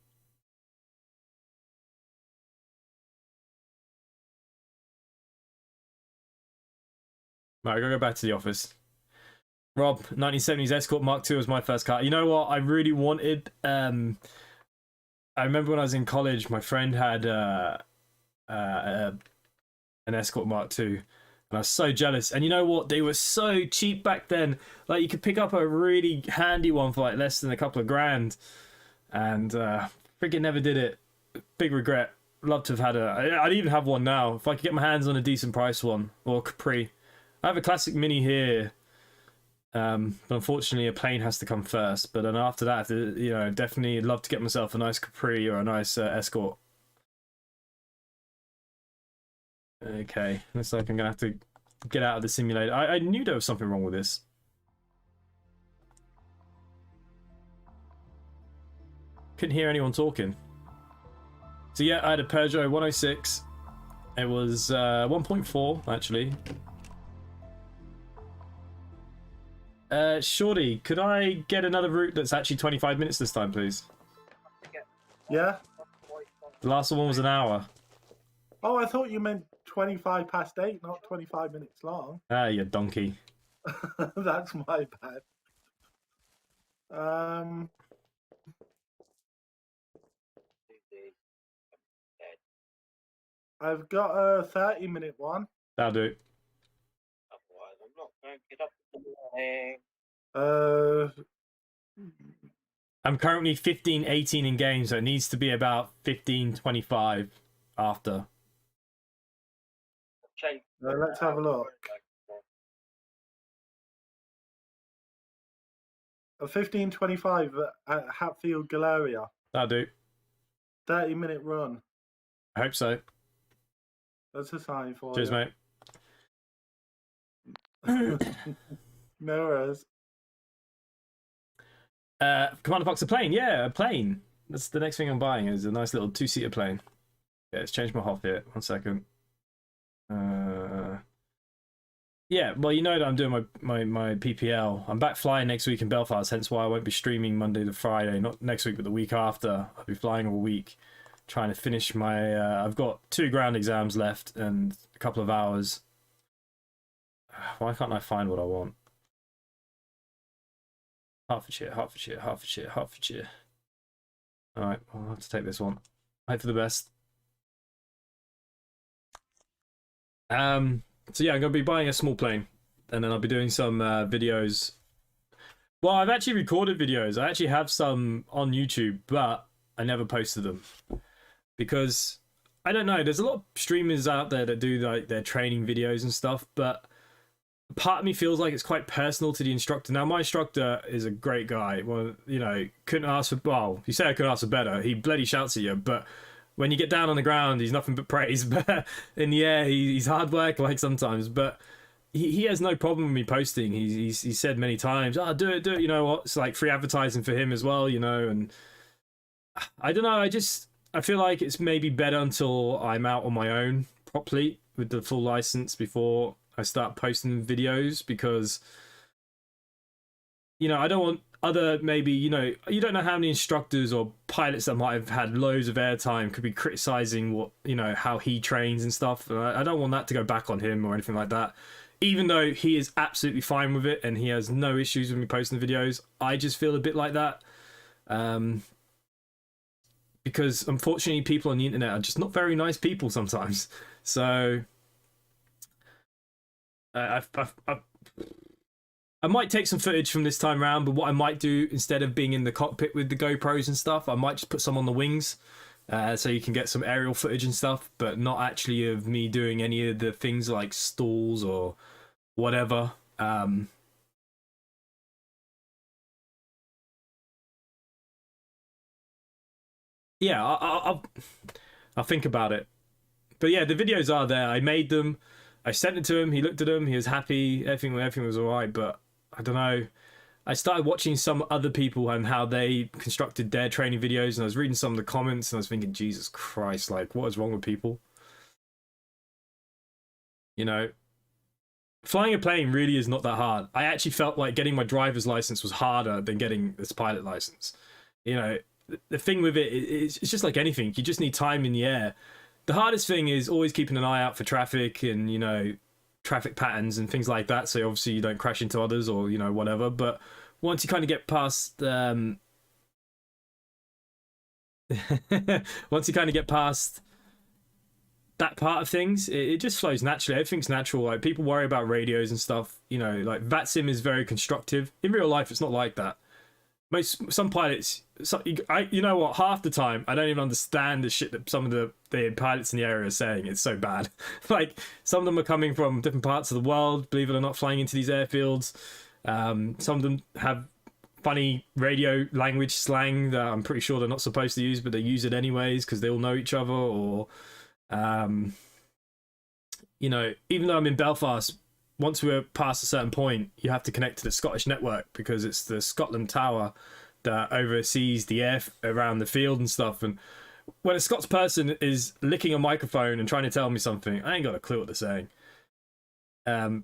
Speaker 1: Right, I gotta go back to the office. Rob, 1970s Escort Mark II was my first car. You know what? I really wanted. I remember when I was in college, my friend had an Escort Mark II, and I was so jealous. And you know what? They were so cheap back then. Like you could pick up a really handy one for like less than a couple of grand, and freaking never did it. Big regret. Love to have had a. I'd even have one now if I could get my hands on a decent price one or Capri. I have a classic Mini here. But unfortunately a plane has to come first, but then after that, you know, definitely love to get myself a nice Capri or a nice Escort. Okay, looks like I'm gonna have to get out of the simulator. I knew there was something wrong with this. Couldn't hear anyone talking. So yeah, I had a Peugeot 106. It was 1.4 actually. Shorty, could I get another route that's actually 25 minutes this time, please?
Speaker 2: Yeah?
Speaker 1: The last one was an hour.
Speaker 2: Oh, I thought you meant 25 past 8, not 25 minutes long.
Speaker 1: Ah, you donkey.
Speaker 2: That's my bad. I've got a 30-minute one.
Speaker 1: That'll do.
Speaker 3: Otherwise, I'm not going to get up in the morning.
Speaker 1: I'm currently 15-18 in game, so it needs to be about 15-25 after.
Speaker 2: Let's have a look. A 15:25 at Hatfield Galleria.
Speaker 1: That'll do.
Speaker 2: 30-minute run.
Speaker 1: I hope so.
Speaker 2: That's a sign for
Speaker 1: Cheers,
Speaker 2: you.
Speaker 1: mate.
Speaker 2: No worries.
Speaker 1: Commander Fox, a plane. Yeah, a plane. That's the next thing I'm buying is a nice little 2-seater plane. Yeah, let's change my HOF here. 1 second. Yeah, well, you know that I'm doing my PPL. I'm back flying next week in Belfast, hence why I won't be streaming Monday to Friday. Not next week, but the week after. I'll be flying all week, trying to finish my... I've got 2 ground exams left and a couple of hours. Why can't I find what I want? Hertfordshire, Hertfordshire, Hertfordshire, Hertfordshire. Alright, I'll have to take this one. Hope for the best. So yeah, I'm going to be buying a small plane, and then I'll be doing some videos. Well, I've actually recorded videos. I actually have some on YouTube, but I never posted them because I don't know. There's a lot of streamers out there that do like their training videos and stuff, but part of me feels like it's quite personal to the instructor. Now, my instructor is a great guy. Well, you know, couldn't ask for... Well, you say I couldn't ask for better. He bloody shouts at you, but when you get down on the ground, he's nothing but praise. But in the air, he's hard work, like sometimes. But he has no problem with me posting. He said many times, "Oh, do it. You know what? It's like free advertising for him as well, you know." And I don't know. I feel like it's maybe better until I'm out on my own properly with the full license before I start posting videos, because, you know, I don't want other, maybe, you know, you don't know how many instructors or pilots that might have had loads of airtime could be criticizing what, you know, how he trains and stuff. And I don't want that to go back on him or anything like that. Even though he is absolutely fine with it and he has no issues with me posting the videos, I just feel a bit like that. Because unfortunately people on the internet are just not very nice people sometimes. So I might take some footage from this time around, but what I might do instead of being in the cockpit with the GoPros and stuff, I might just put some on the wings, so you can get some aerial footage and stuff, but not actually of me doing any of the things like stalls or whatever. Yeah, I'll think about it. But yeah, the videos are there. I made them. I sent it to him. He looked at them. He was happy. Everything was all right. But I don't know. I started watching some other people and how they constructed their training videos, and I was reading some of the comments, and I was thinking, Jesus Christ, like, what is wrong with people? You know, flying a plane really is not that hard. I actually felt like getting my driver's license was harder than getting this pilot license. You know, the thing with it's just like anything. You just need time in the air. The hardest thing is always keeping an eye out for traffic and, you know, traffic patterns and things like that. So obviously you don't crash into others or, you know, whatever. But once you kind of get past, once you kind of get past that part of things, it just flows naturally. Everything's natural. Like, people worry about radios and stuff. You know, like VATSIM is very constructive. In real life, it's not like that. Some pilots, you know what, half the time I don't even understand the shit that some of the pilots in the area are saying. It's so bad. Like, some of them are coming from different parts of the world, believe it or not, flying into these airfields. Some of them have funny radio language slang that I'm pretty sure they're not supposed to use, but they use it anyways because they all know each other. Or you know, even though I'm in Belfast, once we're past a certain point, you have to connect to the Scottish network because it's the Scotland Tower that oversees the air around the field and stuff. And when a Scots person is licking a microphone and trying to tell me something, I ain't got a clue what they're saying. Oh,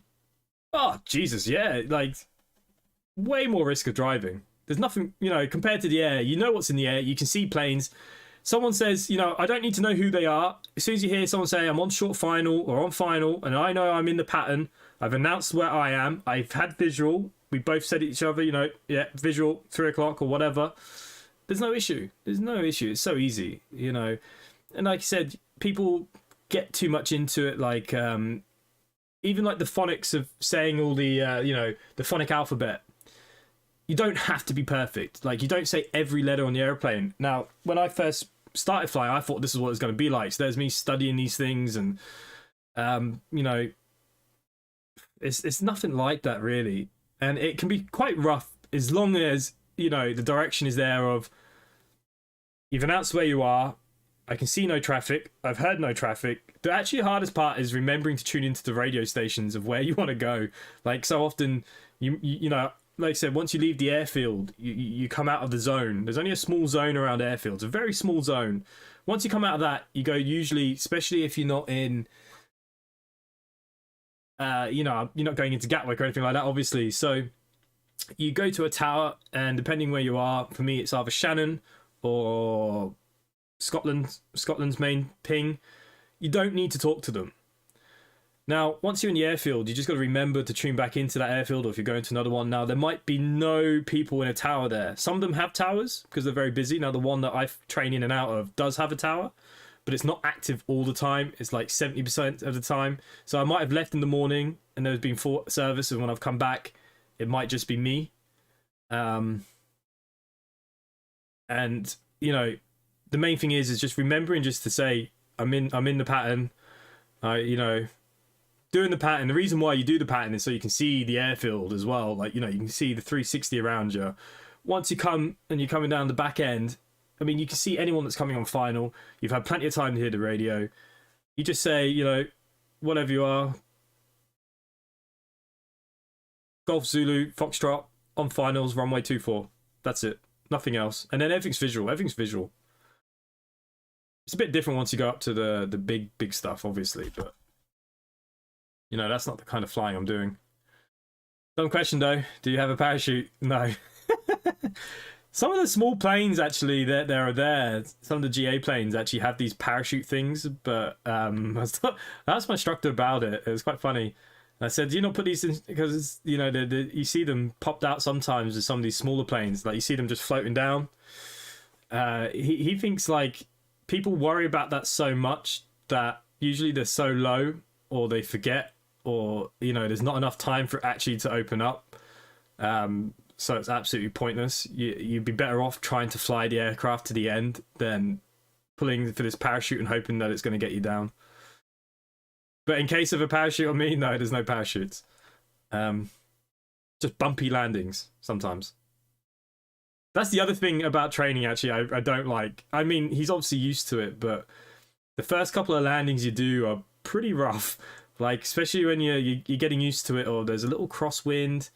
Speaker 1: Jesus, yeah, like, way more risk of driving. There's nothing, you know, compared to the air. You know what's in the air. You can see planes. Someone says, you know, I don't need to know who they are. As soon as you hear someone say, I'm on short final or on final, and I know I'm in the pattern, I've announced where I am, I've had visual, we both said to each other, you know, yeah, visual, 3 o'clock or whatever. There's no issue. There's no issue. It's so easy, you know. And like I said, people get too much into it, like, even like the phonics of saying all the, you know, the phonic alphabet. You don't have to be perfect. Like, you don't say every letter on the airplane. Now, when I first started flying, I thought this is what it's going to be like. So there's me studying these things, and you know, it's nothing like that really. And it can be quite rough as long as, you know, the direction is there of, you've announced where you are, I can see no traffic, I've heard no traffic. The actually hardest part is remembering to tune into the radio stations of where you want to go. Like, so often you know, like I said, once you leave the airfield, you come out of the zone. There's only a small zone around airfields, a very small zone. Once you come out of that, you go, usually, especially if you're not in, you know, you're not going into Gatwick or anything like that, obviously. So you go to a tower, and depending where you are, for me, it's either Shannon or Scotland's main ping. You don't need to talk to them. Now, once you're in the airfield, you just got to remember to tune back into that airfield, or if you're going to another one. Now, there might be no people in a tower there. Some of them have towers because they're very busy. Now, the one that I train in and out of does have a tower, but it's not active all the time. It's like 70% of the time. So I might have left in the morning and there's been full service, and when I've come back, it might just be me. And, you know, the main thing is just remembering just to say, I'm in the pattern. You know, doing the pattern. The reason why you do the pattern is so you can see the airfield as well. Like, you know, you can see the 360 around you. Once you come and you're coming down the back end, I mean, you can see anyone that's coming on final. You've had plenty of time to hear the radio. You just say, you know, whatever you are, Golf Zulu, Foxtrot, on finals, runway 24. That's it. Nothing else. And then everything's visual. Everything's visual. It's a bit different once you go up to the big stuff, obviously, but you know, that's not the kind of flying I'm doing. Dumb question though. Do you have a parachute? No. Some of the small planes actually that are there, some of the GA planes actually have these parachute things, but I asked my instructor about it. It was quite funny. I said, do you not put these in, because, you know, you see them popped out sometimes with some of these smaller planes, like you see them just floating down. He thinks like people worry about that so much that usually they're so low, or they forget, or you know, there's not enough time for it actually to open up. So it's absolutely pointless. You'd be better off trying to fly the aircraft to the end than pulling for this parachute and hoping that it's going to get you down. But in case of a parachute on me, no, there's no parachutes. Just bumpy landings sometimes. That's the other thing about training, actually, I don't like. I mean, he's obviously used to it, but the first couple of landings you do are pretty rough. Like, especially when you're getting used to it, or there's a little crosswind.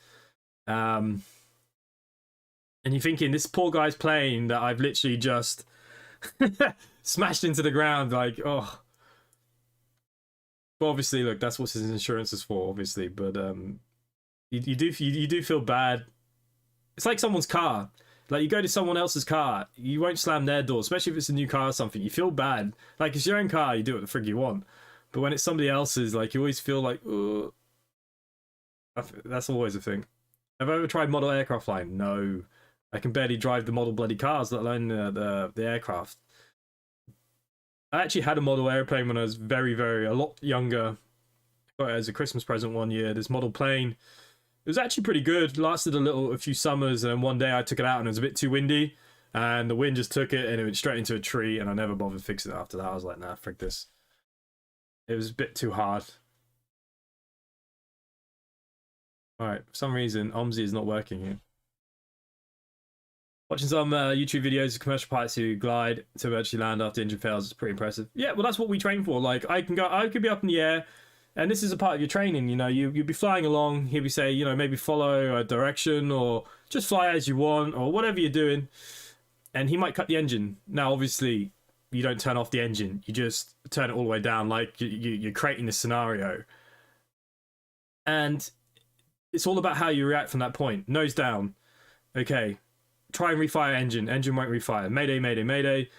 Speaker 1: And you're thinking, this poor guy's plane that I've literally just smashed into the ground, like, oh. Well, obviously, look, that's what his insurance is for, obviously, but you do feel bad. It's like someone's car. Like, you go to someone else's car, you won't slam their door, especially if it's a new car or something. You feel bad. Like, it's your own car, you do what the frig you want. But when it's somebody else's, like, you always feel like, oh. That's always a thing. Have I ever tried model aircraft flying? No. I can barely drive the model bloody cars, let alone the aircraft. I actually had a model airplane when I was a lot younger. I got it as a Christmas present one year. This model plane, it was actually pretty good. Lasted a few summers, and one day I took it out and it was a bit too windy, and the wind just took it and it went straight into a tree, and I never bothered fixing it after that. I was like, nah, frick this. It was a bit too hard. Alright, for some reason, Omsi is not working here. Watching some YouTube videos of commercial pilots who glide to eventually land after engine fails is pretty impressive. Yeah, well, that's what we train for. Like, I could be up in the air, and this is a part of your training. You know, you'd be flying along. He'll be saying, you know, maybe follow a direction, or just fly as you want, or whatever you're doing. And he might cut the engine. Now, obviously, you don't turn off the engine. You just turn it all the way down, like you're creating this scenario. And it's all about how you react from that point. Nose down. Okay. Try and refire engine. Engine won't refire. Mayday, mayday, mayday.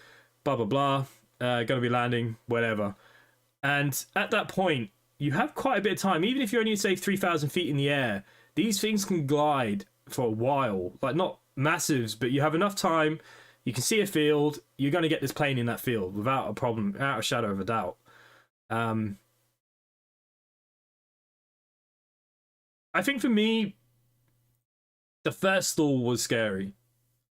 Speaker 1: Blah, blah, blah. Gonna be landing. Whatever. And at that point, you have quite a bit of time. Even if you're only, say, 3,000 feet in the air, these things can glide for a while. Like, not massives, but you have enough time. You can see a field. You're going to get this plane in that field without a problem, without a shadow of a doubt. I think for me, the first stall was scary.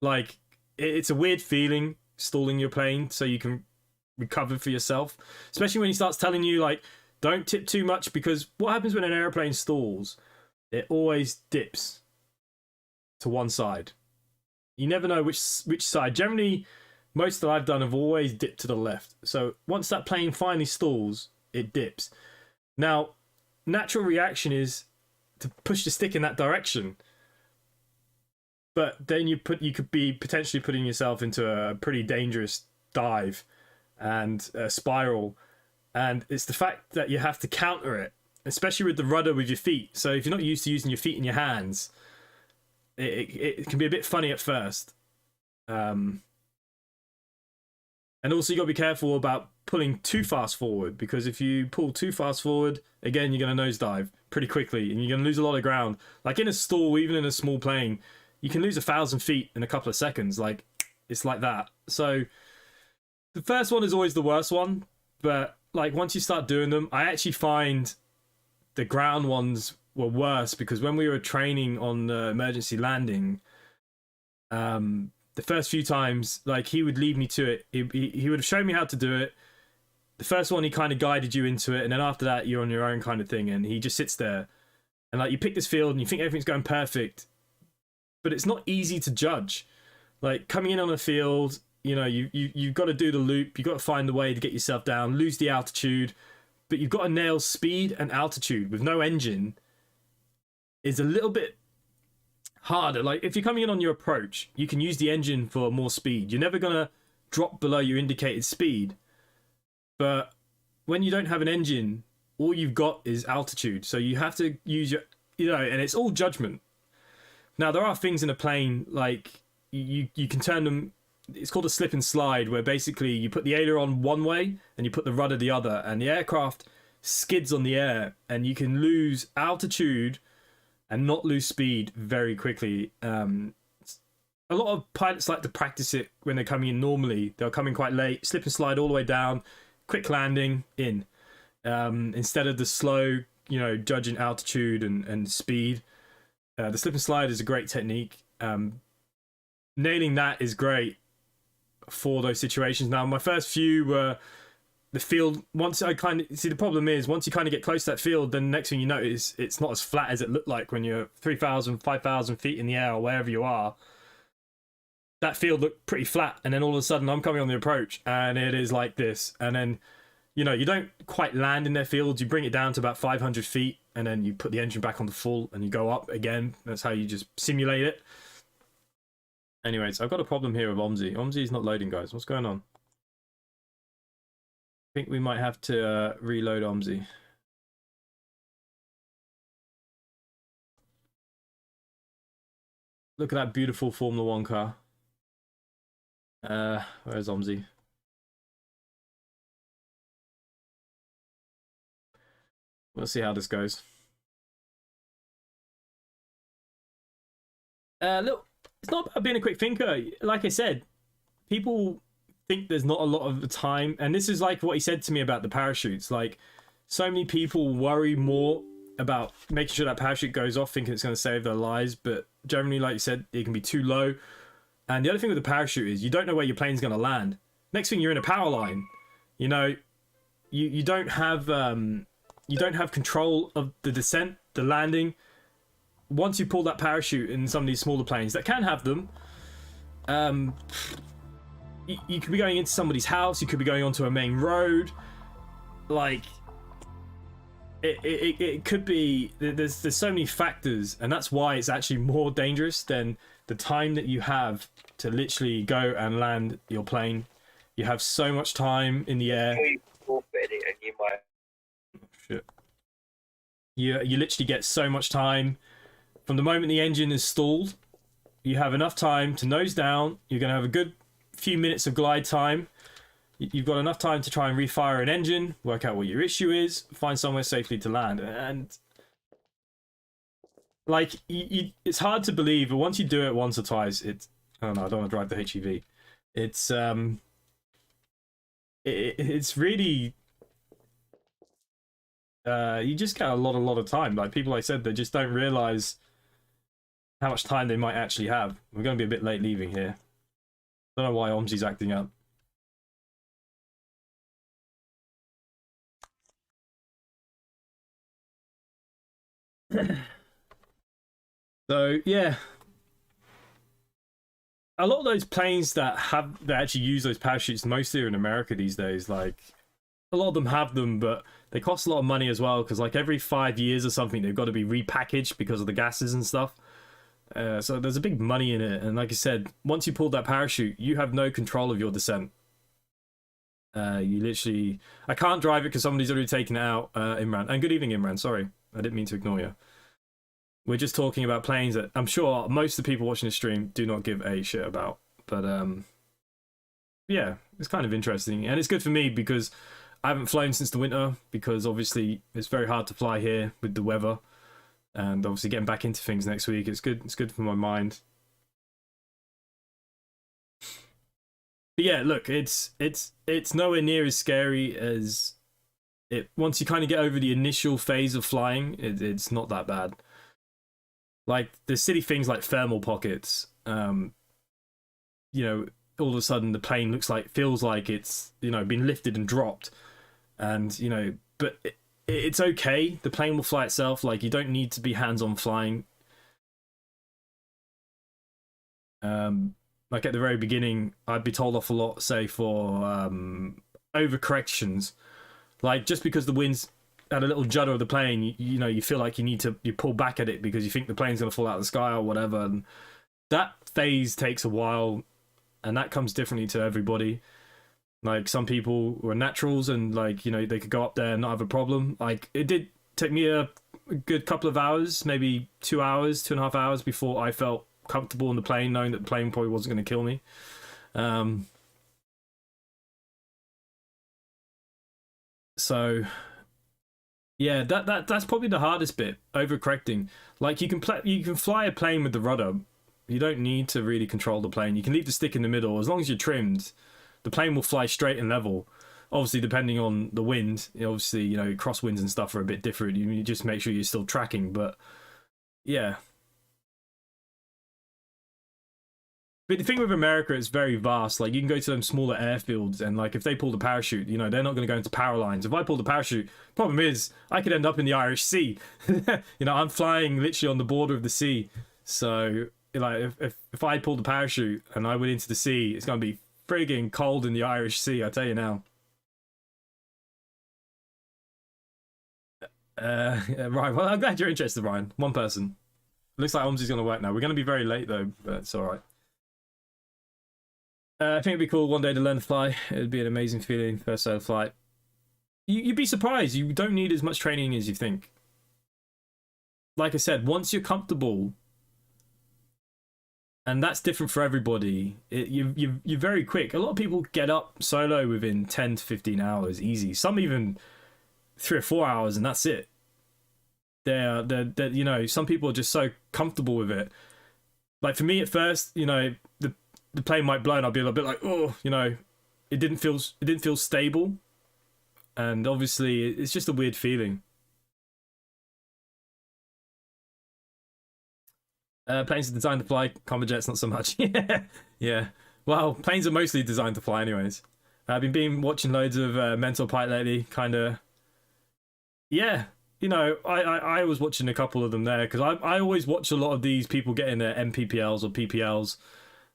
Speaker 1: Like, it's a weird feeling, stalling your plane so you can recover for yourself. Especially when he starts telling you, like, don't tip too much, because what happens when an airplane stalls? It always dips to one side. You never know which side. Generally, most that I've done have always dipped to the left. So once that plane finally stalls, it dips. Now, natural reaction is to push the stick in that direction. But then you could be potentially putting yourself into a pretty dangerous dive and a spiral. And it's the fact that you have to counter it, especially with the rudder with your feet. So if you're not used to using your feet and your hands, it can be a bit funny at first. And also you got to be careful about pulling too fast forward, because if you pull too fast forward, again, you're going to nosedive pretty quickly and you're going to lose a lot of ground. Like in a stall, even in a small plane, you can lose 1,000 feet in a couple of seconds. Like, it's like that. So the first one is always the worst one, but like once you start doing them, I actually find the ground ones were worse, because when we were training on the emergency landing, the first few times, like, he would lead me to it. He would have shown me how to do it. The first one, he kind of guided you into it, and then after that, you're on your own kind of thing, and he just sits there. And like, you pick this field and you think everything's going perfect, but it's not easy to judge. Like, coming in on a field, you know, you've got to do the loop, you've got to find the way to get yourself down, lose the altitude, but you've got to nail speed and altitude with no engine. Is a little bit harder. Like, if you're coming in on your approach, you can use the engine for more speed. You're never going to drop below your indicated speed. But when you don't have an engine, all you've got is altitude. So you have to use your, you know, and it's all judgment. Now, there are things in a plane, like, you can turn them, it's called a slip and slide, where basically you put the aileron one way and you put the rudder the other, and the aircraft skids on the air, and you can lose altitude and not lose speed very quickly. A lot of pilots like to practice it when they're coming in normally. They'll come in quite late, slip and slide all the way down, quick landing, in. instead of the slow, you know, judging altitude and speed. The slip and slide is a great technique. Nailing that is great for those situations. Now, my first few were the field. Once I kind of see, the problem is once you kind of get close to that field, then the next thing you notice, it's not as flat as it looked like when you're 3,000, 5,000 feet in the air or wherever you are. That field looked pretty flat, and then all of a sudden I'm coming on the approach and it is like this, and then, you know, you don't quite land in their fields. You bring it down to about 500 feet, and then you put the engine back on the full, and you go up again. That's how you just simulate it. Anyways, I've got a problem here with Omsi. Omsi's not loading, guys. What's going on? I think we might have to reload Omsi. Look at that beautiful Formula 1 car. Where's Omsi? We'll see how this goes. Look, it's not about being a quick thinker. Like I said, people think there's not a lot of the time, and this is like what he said to me about the parachutes. Like, so many people worry more about making sure that parachute goes off, thinking it's going to save their lives, but generally, like you said, it can be too low. And the other thing with the parachute is you don't know where your plane's going to land. Next thing, you're in a power line. You know, you don't have control of the descent, the landing. Once you pull that parachute in some of these smaller planes that can have them, you could be going into somebody's house. You could be going onto a main road. Like, it could be. There's so many factors, and that's why it's actually more dangerous than the time that you have to literally go and land your plane. You have so much time in the air.
Speaker 3: Oh,
Speaker 1: shit. You literally get so much time from the moment the engine is stalled. You have enough time to nose down. You're going to have a good few minutes of glide time. You've got enough time to try and refire an engine, work out what your issue is, find somewhere safely to land. And like, it's hard to believe, but once you do it once or twice, it's, I don't know, I don't want to drive the HEV. It's really, you just get a lot of time. Like people, I said, they just don't realize how much time they might actually have. We're going to be a bit late leaving here. Don't know why Omsi's acting up. So yeah, a lot of those planes that actually use those parachutes mostly are in America these days. Like, a lot of them have them, but they cost a lot of money as well, because like every 5 years or something they've got to be repackaged because of the gases and stuff. So there's a big money in it, and like I said, once you pull that parachute, you have no control of your descent. You literally, I can't drive it because somebody's already taken it out. Imran, and good evening, Imran. Sorry, I didn't mean to ignore you. We're just talking about planes that I'm sure most of the people watching the stream do not give a shit about. But yeah, it's kind of interesting, and it's good for me because I haven't flown since the winter, because obviously it's very hard to fly here with the weather, and obviously getting back into things next week, it's good. It's good for my mind. But yeah, look, it's nowhere near as scary as it. Once you kind of get over the initial phase of flying, it's not that bad. Like, there's silly things like thermal pockets. You know, all of a sudden the plane feels like it's, you know, been lifted and dropped, and you know, but it's okay. The plane will fly itself. Like, you don't need to be hands-on flying. Like at the very beginning, I'd be told off a lot, say for overcorrections, like just because the wind's at a little judder of the plane, you know, you feel like you pull back at it because you think the plane's gonna fall out of the sky or whatever, and that phase takes a while, and that comes differently to everybody. Like, some people were naturals and, like, you know, they could go up there and not have a problem. Like, it did take me a good couple of hours, maybe 2 hours, 2.5 hours before I felt comfortable in the plane, knowing that the plane probably wasn't going to kill me. So yeah, that's probably the hardest bit, overcorrecting. Like, you can fly a plane with the rudder. You don't need to really control the plane. You can leave the stick in the middle. As long as you're trimmed, the plane will fly straight and level. obviously depending on the wind, obviously, you know, crosswinds and stuff are a bit different. You just make sure you're still tracking, but yeah. But the thing with America, it's very vast. Like, you can go to them smaller airfields, and like if they pull the parachute, you know, they're not going to go into power lines. If I pull the parachute, problem is I could end up in the Irish Sea. You know, I'm flying literally on the border of the sea. So like if I pull the parachute and I went into the sea, it's going to be frigging cold in the Irish Sea, I tell you now. Right, well, I'm glad you're interested, Ryan. One person. Looks like Omsi's going to work now. We're going to be very late though, but it's all right. I think it'd be cool one day to learn to fly. It'd be an amazing feeling, first solo flight. You'd be surprised. You don't need as much training as you think. Like I said, once you're comfortable, and that's different for everybody, you're very quick. A lot of people get up solo within 10 to 15 hours, easy. Some even 3 or 4 hours, and that's it. They're you know, some people are just so comfortable with it. Like for me at first, you know, the plane might blow and I'll be a little bit like, oh, you know, it didn't feel stable, and obviously it's just a weird feeling. Planes are designed to fly, combat jets not so much. Yeah. Well, planes are mostly designed to fly anyways. I've been watching loads of Mental Pilot lately, kind of. Yeah, you know, I was watching a couple of them there because I always watch a lot of these people getting their MPPLs or PPLs.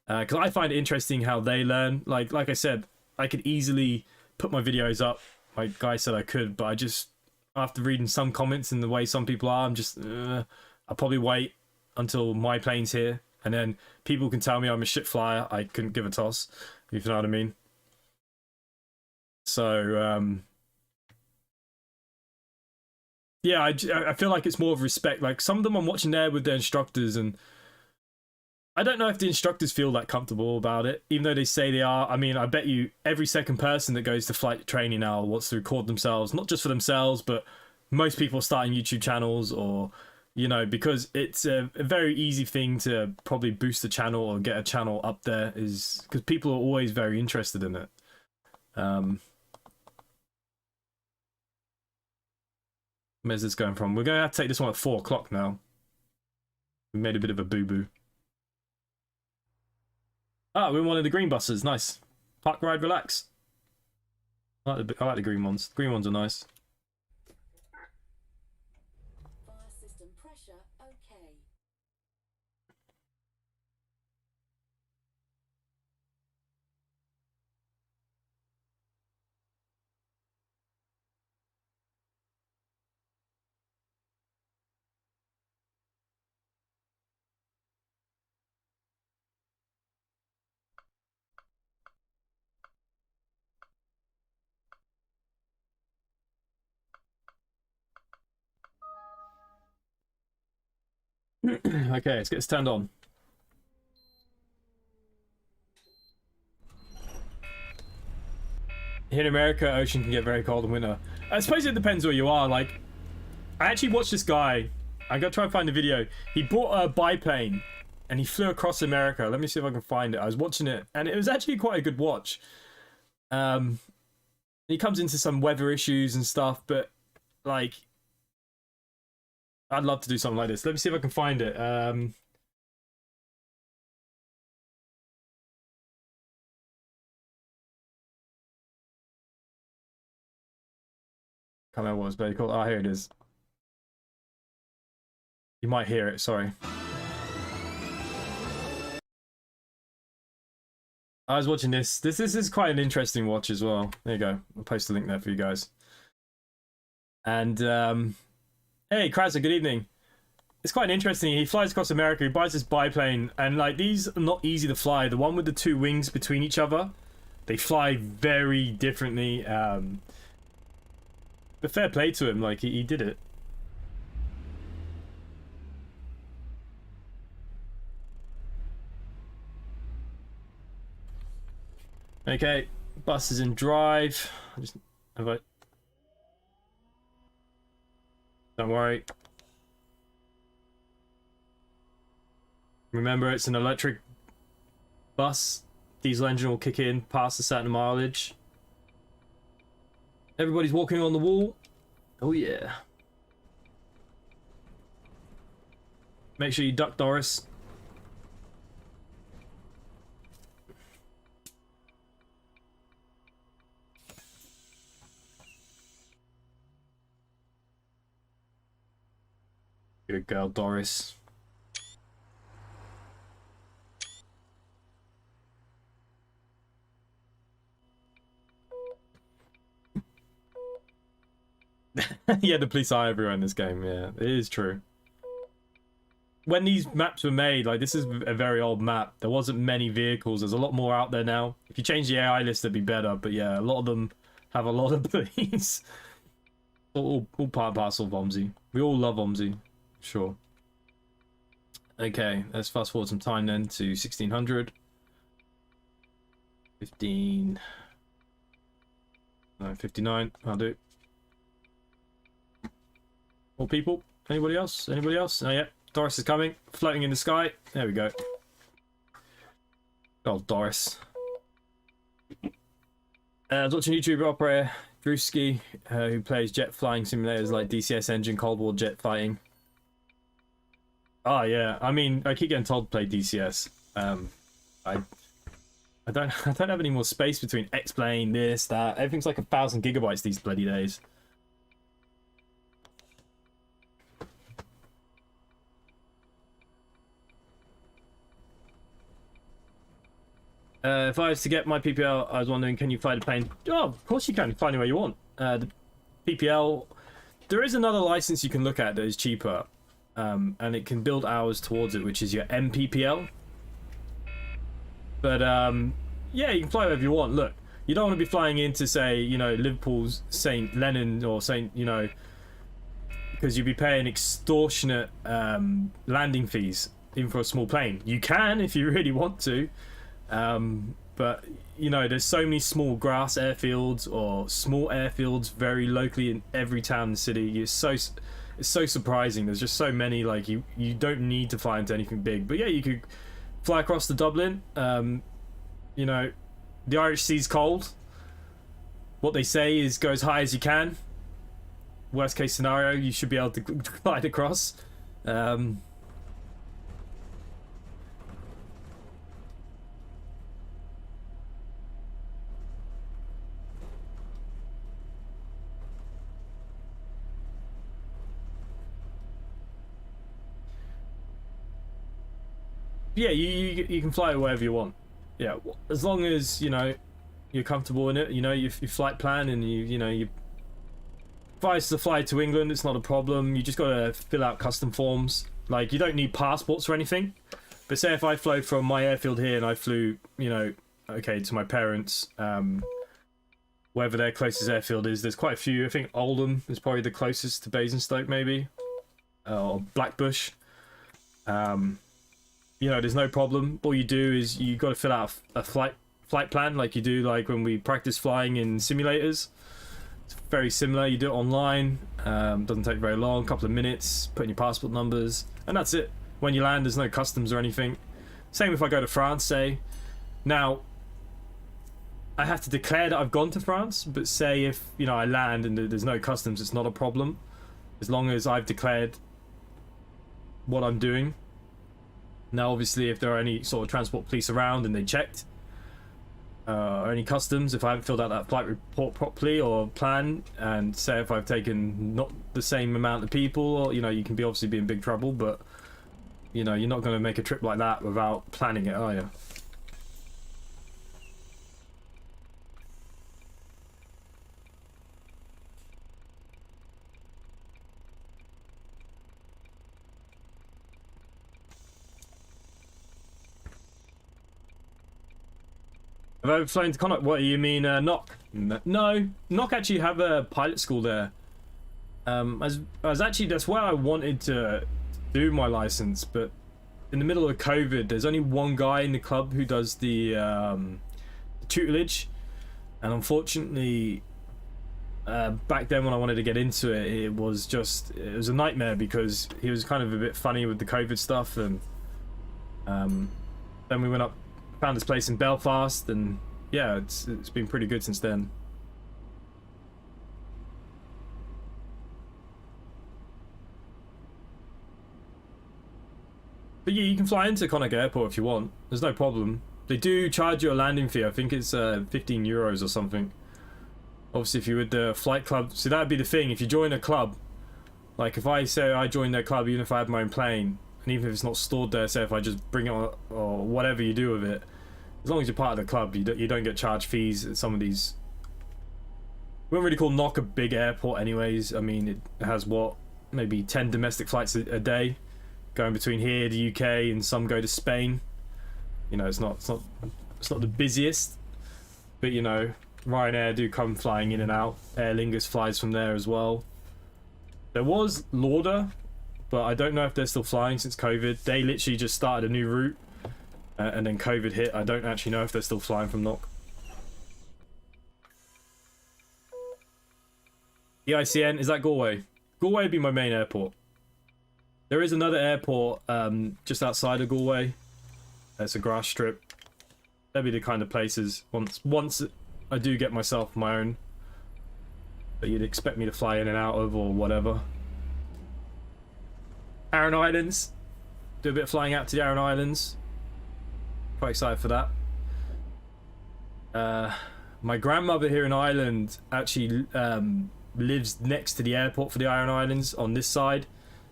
Speaker 1: Because I find it interesting how they learn. Like I said, I could easily put my videos up. My guy said I could, but I just, after reading some comments and the way some people are, I'm just, I'll probably wait until my plane's here, and then people can tell me I'm a shit flyer. I couldn't give a toss, if you know what I mean. So, yeah, I feel like it's more of respect. Like some of them I'm watching there with their instructors, and I don't know if the instructors feel that comfortable about it, even though they say they are. I mean, I bet you every second person that goes to flight training now wants to record themselves, not just for themselves, but most people are starting YouTube channels, or, you know, because it's a very easy thing to probably boost the channel or get a channel up there, is because people are always very interested in it. Where's this going from? We're going to have to take this one at 4 o'clock now. We made a bit of a boo-boo. Ah, we're in one of the green buses. Nice. Park, ride, relax. I like the green ones. The green ones are nice.
Speaker 4: Fire system pressure okay.
Speaker 1: Okay, let's get this turned on. Here in America, ocean can get very cold in winter. I suppose it depends where you are. Like, I actually watched this guy. I gotta try and find the video. He bought a biplane and he flew across America. Let me see if I can find it. I was watching it and it was actually quite a good watch. He comes into some weather issues and stuff, but like, I'd love to do something like this. Let me see if I can find it. Can't remember what it was very called. Oh, here it is. You might hear it, sorry. I was watching this. This is quite an interesting watch as well. There you go. I'll post a link there for you guys. And, hey, Krauser, good evening. It's quite interesting. He flies across America, he buys this biplane, and like, these are not easy to fly. The one with the 2 wings between each other, they fly very differently. But fair play to him, like, he did it. Okay, bus is in drive. Don't worry. Remember, it's an electric bus. Diesel engine will kick in past a certain mileage. Everybody's walking on the wall. Oh yeah. Make sure you duck, Doris. Good girl, Doris. Yeah, the police are everywhere in this game. Yeah, it is true. When these maps were made, like, this is a very old map. There wasn't many vehicles. There's a lot more out there now. If you change the AI list, it'd be better. But yeah, a lot of them have a lot of police. all part and parcel of Omsi. We all love Omsi. Sure. Okay, let's fast forward some time then to 1600. 15. No, 59. I'll do. More people? Anybody else? Anybody else? Oh, yeah. Doris is coming. Floating in the sky. There we go. Oh, Doris. I was watching YouTuber operator Drewski, who plays jet flying simulators like DCS Engine, Cold War jet fighting. Oh, yeah. I mean, I keep getting told to play DCS. I don't have any more space between X-Plane, this, that. Everything's like 1,000 gigabytes these bloody days. If I was to get my PPL, I was wondering, can you fly the plane? Oh, of course you can. Fly anywhere you want. The PPL, there is another license you can look at that is cheaper, and it can build hours towards it, which is your MPPL. But yeah, you can fly wherever you want. Look, you don't want to be flying into, say, you know, Liverpool's St. Lenin or St. you know, because you'd be paying extortionate landing fees even for a small plane. You can if you really want to. But you know, there's so many small grass airfields or small airfields very locally in every town and city. It's so surprising. There's just so many. Like, you don't need to fly into anything big. But yeah, you could fly across to Dublin. You know, the Irish Sea's cold. What they say is go as high as you can. Worst case scenario, you should be able to glide across. Yeah, you can fly wherever you want. Yeah, as long as, you know, you're comfortable in it. You know, your flight plan, and you know, if I was to fly to England, it's not a problem. You just gotta fill out custom forms. Like, you don't need passports or anything. But say if I flew from my airfield here and I flew, you know, okay, to my parents, wherever their closest airfield is. There's quite a few. I think Oldham is probably the closest to Basingstoke, maybe, or Blackbush. You know, there's no problem. All you do is you got to fill out a flight plan, like you do like when we practice flying in simulators. It's very similar. You do it online. Doesn't take very long, a couple of minutes. Put in your passport numbers, and that's it. When you land, there's no customs or anything. Same if I go to France, say. Now, I have to declare that I've gone to France, but say if, you know, I land and there's no customs, it's not a problem, as long as I've declared what I'm doing. Now, obviously, if there are any sort of transport police around and they checked, or any customs, if I haven't filled out that flight report properly or plan, and say if I've taken not the same amount of people, or, you know, you can obviously be in big trouble. But, you know, you're not going to make a trip like that without planning it, are you? Have I ever flown to Connaught? What do you mean, Knock? No, Knock actually have a pilot school there. I was actually, that's where I wanted to do my license, but in the middle of COVID, there's only one guy in the club who does the tutelage, and unfortunately, back then when I wanted to get into it, it was a nightmare because he was kind of a bit funny with the COVID stuff, and then we went up. Found this place in Belfast, and yeah, it's been pretty good since then. But yeah, you can fly into Connacht Airport if you want. There's no problem. They do charge you a landing fee. I think it's 15 euros or something. Obviously, if you're with the flight club, so that'd be the thing. If you join a club, like if I say I join their club, even if I have my own plane, and even if it's not stored there, say if I just bring it on or whatever you do with it, as long as you're part of the club, you don't get charged fees at some of these. We don't really call Knock a big airport, anyways. I mean, it has what, maybe 10 domestic flights a day, going between here, the UK, and some go to Spain. You know, it's not the busiest, but you know, Ryanair do come flying in and out. Aer Lingus flies from there as well. There was Lauda, but I don't know if they're still flying since COVID. They literally just started a new route, and then COVID hit. I don't actually know if they're still flying from Knock. EICN, is that Galway? Galway would be my main airport. There is another airport just outside of Galway. It's a grass strip. That'd be the kind of places, once I do get myself my own, that you'd expect me to fly in and out of or whatever. Aran Islands. Do a bit of flying out to the Aran Islands. Quite excited for that. My grandmother here in Ireland actually lives next to the airport for the Aran Islands on this side.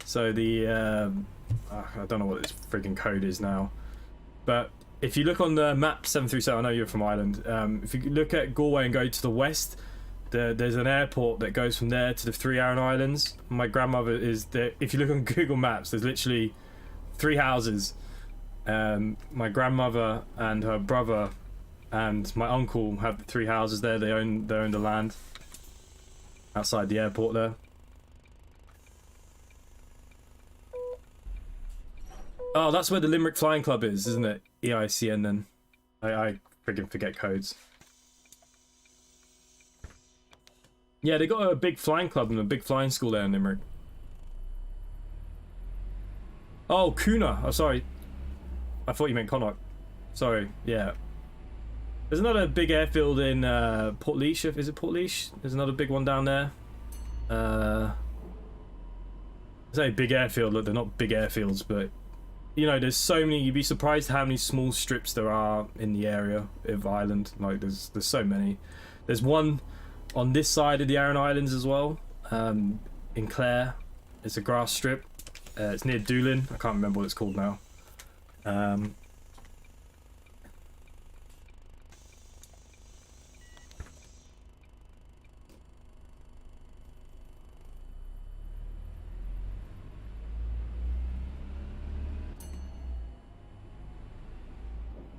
Speaker 1: So the I don't know what this frigging code is now, but if you look on the map 737, I know you're from Ireland. If you look at Galway and go to the west, there's an airport that goes from there to the 3 Aran Islands. My grandmother is there. If you look on Google Maps, there's literally 3 houses. My grandmother and her brother and my uncle have the 3 houses there. They own the land outside the airport there. Oh, that's where the Limerick Flying Club is, isn't it? EICN then. I friggin' forget codes. Yeah, they got a big flying club and a big flying school there in Limerick. Oh, Cuna. Oh, sorry. I thought you meant Connacht. Sorry, yeah. There's another big airfield in Portlaoise. Is it Portlaoise? There's another big one down there. I say big airfield, look, they're not big airfields, but you know, there's so many. You'd be surprised how many small strips there are in the area of Ireland. Like there's so many. There's one on this side of the Aran Islands as well, in Clare. It's a grass strip. It's near Doolin. I can't remember what it's called now.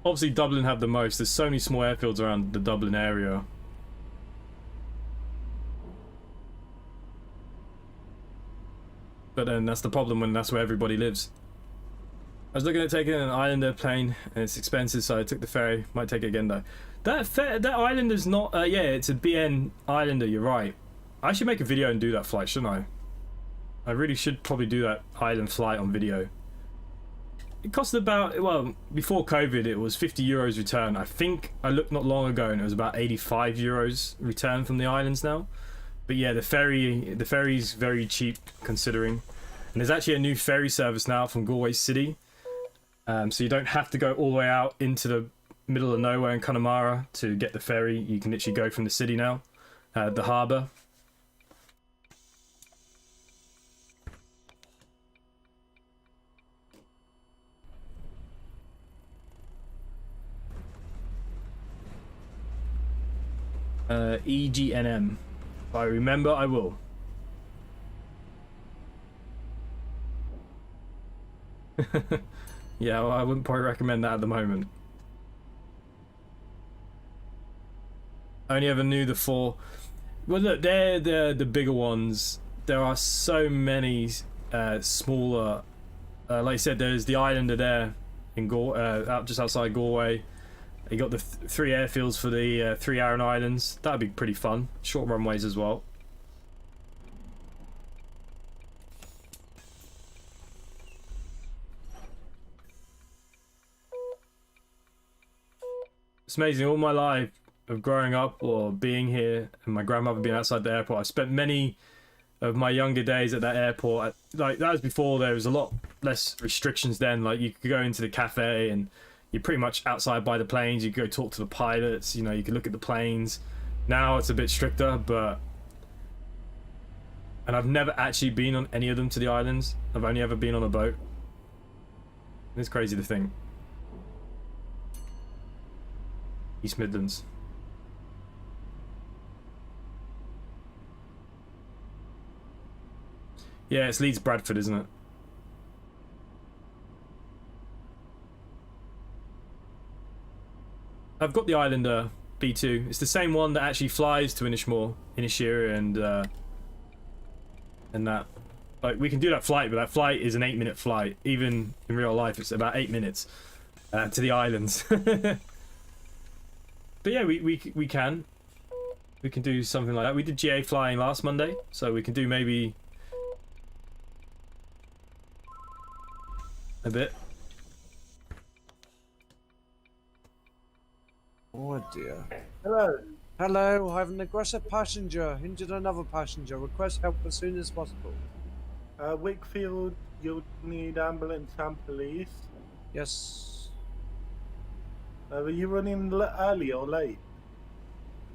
Speaker 1: Obviously Dublin have the most. There's so many small airfields around the Dublin area. But then that's the problem when that's where everybody lives. I was looking at taking an Islander plane and it's expensive, so I took the ferry. Might take it again though. That Islander's not yeah, it's a BN Islander, you're right. I should make a video and do that flight, shouldn't I? I really should probably do that island flight on video. It costed about, well, before COVID, it was 50 euros return. I think I looked not long ago and it was about 85 euros return from the islands now. But yeah, the ferry's very cheap considering. And there's actually a new ferry service now from Galway City. So you don't have to go all the way out into the middle of nowhere in Connemara to get the ferry. You can literally go from the city now, the harbour. EGNM. If I remember, I will. Yeah, well, I wouldn't probably recommend that at the moment. I only ever knew the 4. Well, look, they're the bigger ones. There are so many smaller. Like I said, there's the Islander there in out just outside Galway. You got the 3 airfields for the 3 Aran Islands. That'd be pretty fun. Short runways as well. It's amazing. All my life of growing up or being here and my grandmother being outside the airport, I spent many of my younger days at that airport. Like that was before there was a lot less restrictions then. Like, you could go into the cafe and you're pretty much outside by the planes. You could go talk to the pilots, you know, you could look at the planes. Now it's a bit stricter, but... And I've never actually been on any of them to the islands. I've only ever been on a boat. It's crazy to think. East Midlands. Yeah, it's Leeds Bradford, isn't it? I've got the Islander B2. It's the same one that actually flies to Inishmore, and that. Like, we can do that flight, but that flight is an 8-minute flight. Even in real life, it's about 8 minutes to the islands. But yeah, we can do something like that. We did GA flying last Monday, so we can do maybe a bit.
Speaker 5: Oh dear.
Speaker 2: Hello.
Speaker 5: Hello, I have an aggressive passenger, injured another passenger. Request help as soon as possible.
Speaker 2: Wakefield, you'll need ambulance and police.
Speaker 5: Yes.
Speaker 2: Are you running early or late?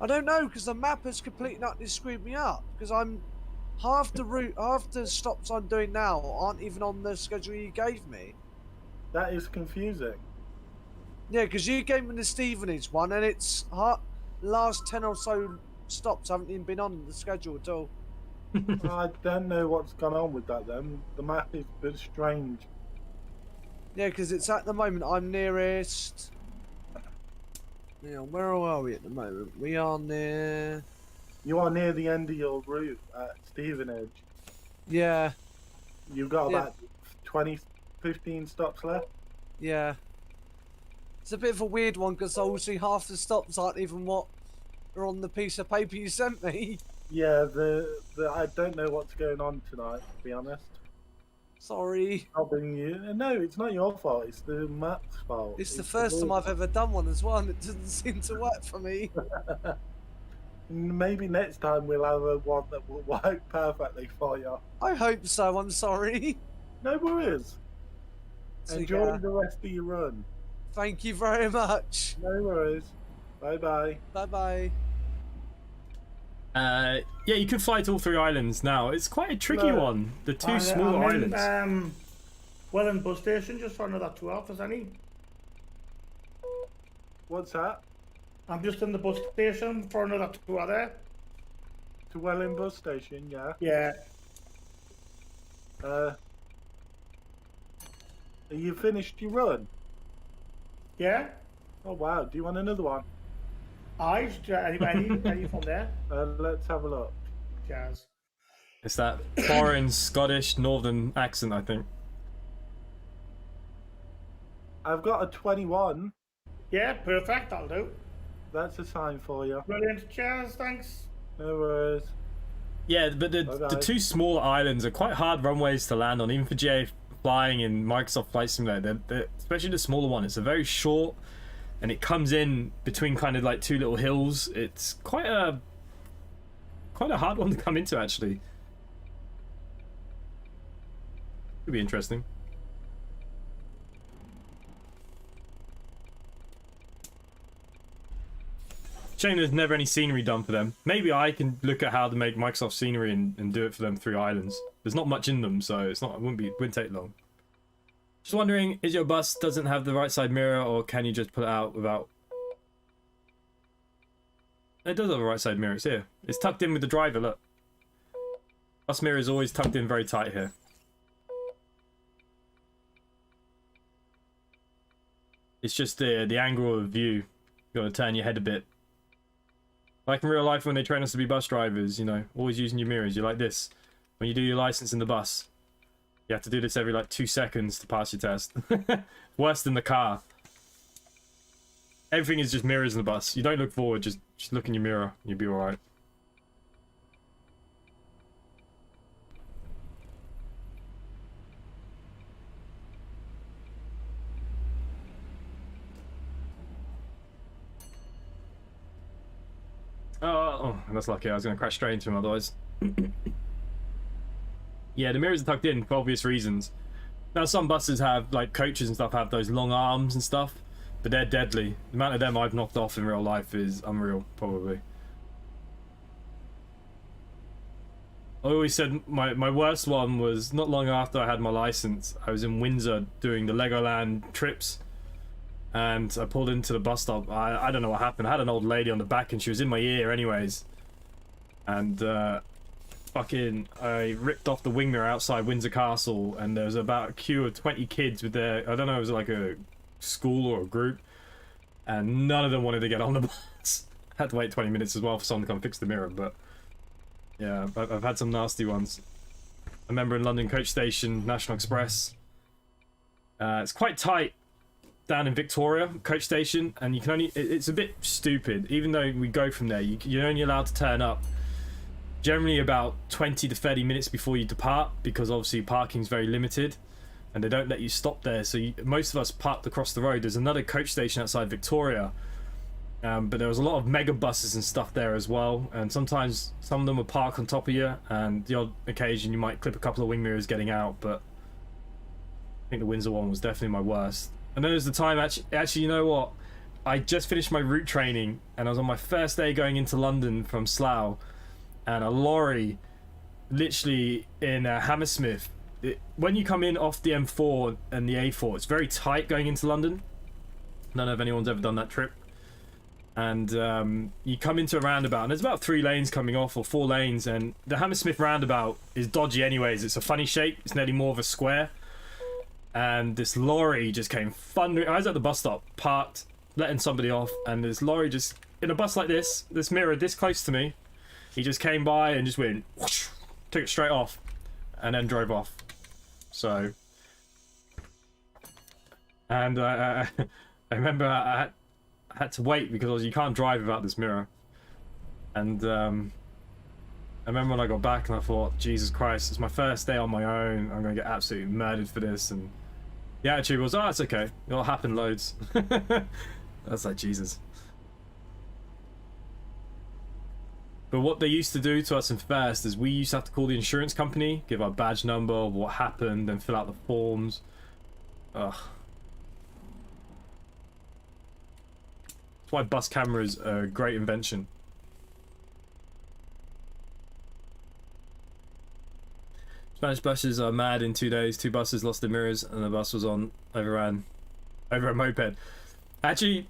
Speaker 5: I don't know, because the map has completely not screwed me up. Because I'm half the stops I'm doing now aren't even on the schedule you gave me.
Speaker 2: That is confusing.
Speaker 5: Yeah, because you gave me the Stevenage one, and it's last 10 or so stops haven't even been on the schedule at all.
Speaker 2: I don't know what's gone on with that then. The map is a bit strange.
Speaker 5: Yeah, because it's at the moment I'm nearest. Yeah, where are we at the moment? We are near.
Speaker 2: You are near the end of your route at Stevenage.
Speaker 5: Yeah.
Speaker 2: You've got about 15 stops left.
Speaker 5: Yeah. It's a bit of a weird one because obviously half the stops aren't even what are on the piece of paper you sent me.
Speaker 2: Yeah, I don't know what's going on tonight, to be honest.
Speaker 5: Sorry.
Speaker 2: Stopping you. No, it's not your fault. It's the map's fault.
Speaker 5: It's the first time I've ever done one as well, and it doesn't seem to work for me.
Speaker 2: Maybe next time we'll have a one that will work perfectly for you.
Speaker 5: I hope so. I'm sorry.
Speaker 2: No worries.
Speaker 5: So,
Speaker 2: Enjoy
Speaker 5: yeah.
Speaker 2: the rest of your run.
Speaker 5: Thank you very much.
Speaker 2: No worries. Bye bye.
Speaker 5: Bye bye.
Speaker 1: Yeah, you could fly to all 3 islands now. It's quite a tricky one. The 2 smaller islands.
Speaker 6: Welland bus station just for another 2 hours, any?
Speaker 2: What's that?
Speaker 6: I'm just in the bus station for another 2 hours.
Speaker 2: To Welland bus station, yeah.
Speaker 6: Yeah.
Speaker 2: Are you finished your run?
Speaker 6: Yeah?
Speaker 2: Oh wow, do you want another one?
Speaker 6: Any from there?
Speaker 2: Let's have a look.
Speaker 6: Jazz.
Speaker 1: It's that foreign Scottish northern accent, I think.
Speaker 2: I've got a 21.
Speaker 6: Yeah, perfect, that'll do.
Speaker 2: That's a sign for you.
Speaker 6: Brilliant, cheers, thanks.
Speaker 2: No worries.
Speaker 1: Yeah, but the 2 smaller islands are quite hard runways to land on, even for GA flying in Microsoft Flight Simulator. Especially the smaller one. It's a very short, and it comes in between kind of like 2 little hills. It's quite a hard one to come into, actually. Could be interesting. Shame there's never any scenery done for them. Maybe I can look at how to make Microsoft scenery and do it for them 3 islands. There's not much in them, so it wouldn't take long. Just wondering, is your bus doesn't have the right side mirror, or can you just pull it out without? It does have a right side mirror. It's here. It's tucked in with the driver. Look, bus mirror is always tucked in very tight here. It's just the angle of view. You got to turn your head a bit. Like in real life when they train us to be bus drivers, you know, always using your mirrors. You're like this when you do your license in the bus. You have to do this every like 2 seconds to pass your test. Worse than the car. Everything is just mirrors in the bus. You don't look forward, just look in your mirror. You'll be alright. Oh, that's lucky. I was going to crash straight into him otherwise. Yeah, the mirrors are tucked in for obvious reasons. Now some buses have, like coaches and stuff, have those long arms and stuff, but they're deadly. The amount of them I've knocked off in real life is unreal, probably. I always said my worst one was not long after I had my license. I was in Windsor doing the Legoland trips, and I pulled into the bus stop. I don't know what happened. I had an old lady on the back and she was in my ear anyways, and fucking I ripped off the wing mirror outside Windsor Castle, and there was about a queue of 20 kids with their, I don't know, it was like a school or a group, and none of them wanted to get on the bus. I had to wait 20 minutes as well for someone to come fix the mirror, but yeah, I've had some nasty ones. I remember in London Coach Station, National Express. It's quite tight down in Victoria Coach Station, and you can only, it's a bit stupid. Even though we go from there, you're only allowed to turn up generally about 20 to 30 minutes before you depart, because obviously parking's very limited, and they don't let you stop there. So most of us parked across the road. There's another coach station outside Victoria. But there was a lot of mega buses and stuff there as well, and sometimes some of them would park on top of you, and the odd occasion you might clip a couple of wing mirrors getting out, but I think the Windsor one was definitely my worst. And then there's the time, actually, you know what? I just finished my route training, and I was on my first day going into London from Slough, and a lorry, literally in Hammersmith, when you come in off the M4 and the A4, it's very tight going into London. I don't know if anyone's ever done that trip. And you come into a roundabout, and there's about 3 lanes coming off, or 4 lanes, and the Hammersmith roundabout is dodgy anyways. It's a funny shape. It's nearly more of a square. And this lorry just came thundering. I was at the bus stop, parked, letting somebody off, and this lorry just, in a bus like this mirror this close to me, he just came by and just went, whoosh, took it straight off, and then drove off. So, and I remember I had to wait because you can't drive without this mirror. And I remember when I got back and I thought, Jesus Christ, it's my first day on my own. I'm gonna get absolutely murdered for this. And the attitude was, oh, it's okay. It'll happen loads. That's like Jesus. But what they used to do to us in first is we used to have to call the insurance company, give our badge number, what happened, then fill out the forms. Ugh. That's why bus cameras are a great invention. Spanish buses are mad in 2 days. 2 buses lost their mirrors and the bus was overran over a moped. Actually,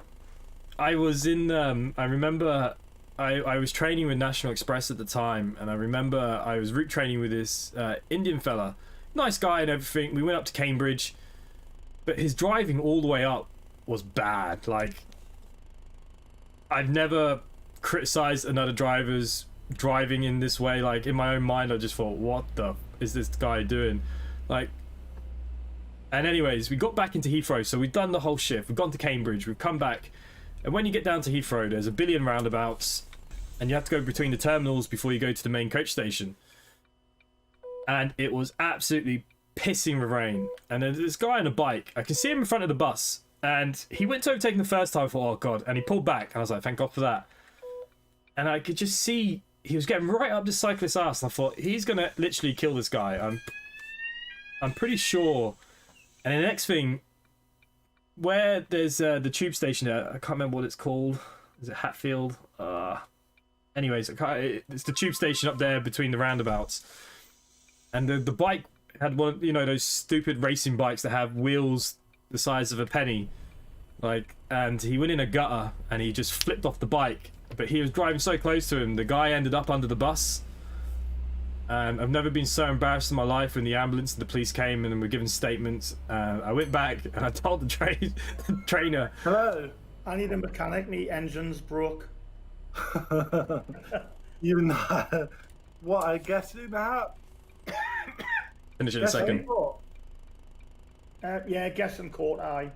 Speaker 1: I was in, I remember I was training with National Express at the time, and I remember I was route training with this Indian fella. Nice guy and everything. We went up to Cambridge, but his driving all the way up was bad. Like, I've never criticized another driver's driving in this way. Like, in my own mind, I just thought, what the is this guy doing? Like, and anyways, we got back into Heathrow, so we've done the whole shift. We've gone to Cambridge, we've come back, and when you get down to Heathrow, there's a billion roundabouts, and you have to go between the terminals before you go to the main coach station. And it was absolutely pissing with rain. And there's this guy on a bike, I can see him in front of the bus, and he went to overtake the first time. I thought, oh god, and he pulled back, and I was like, thank god for that. And I could just see he was getting right up the cyclist's ass, and I thought, he's gonna literally kill this guy. I'm pretty sure. And the next thing, where there's the tube station there, I can't remember what it's called. Is it Hatfield? Anyways, it's the tube station up there between the roundabouts. And the bike had one, you know, those stupid racing bikes that have wheels the size of a penny. Like, and he went in a gutter and he just flipped off the bike. But he was driving so close to him, the guy ended up under the bus. And I've never been so embarrassed in my life when the ambulance and the police came and were given statements. I went back and I told the trainer,
Speaker 2: hello,
Speaker 6: I need a mechanic, me engine's broke.
Speaker 2: You know what I guess in that?
Speaker 1: Finish it in a second.
Speaker 6: Yeah, guess in court, aye.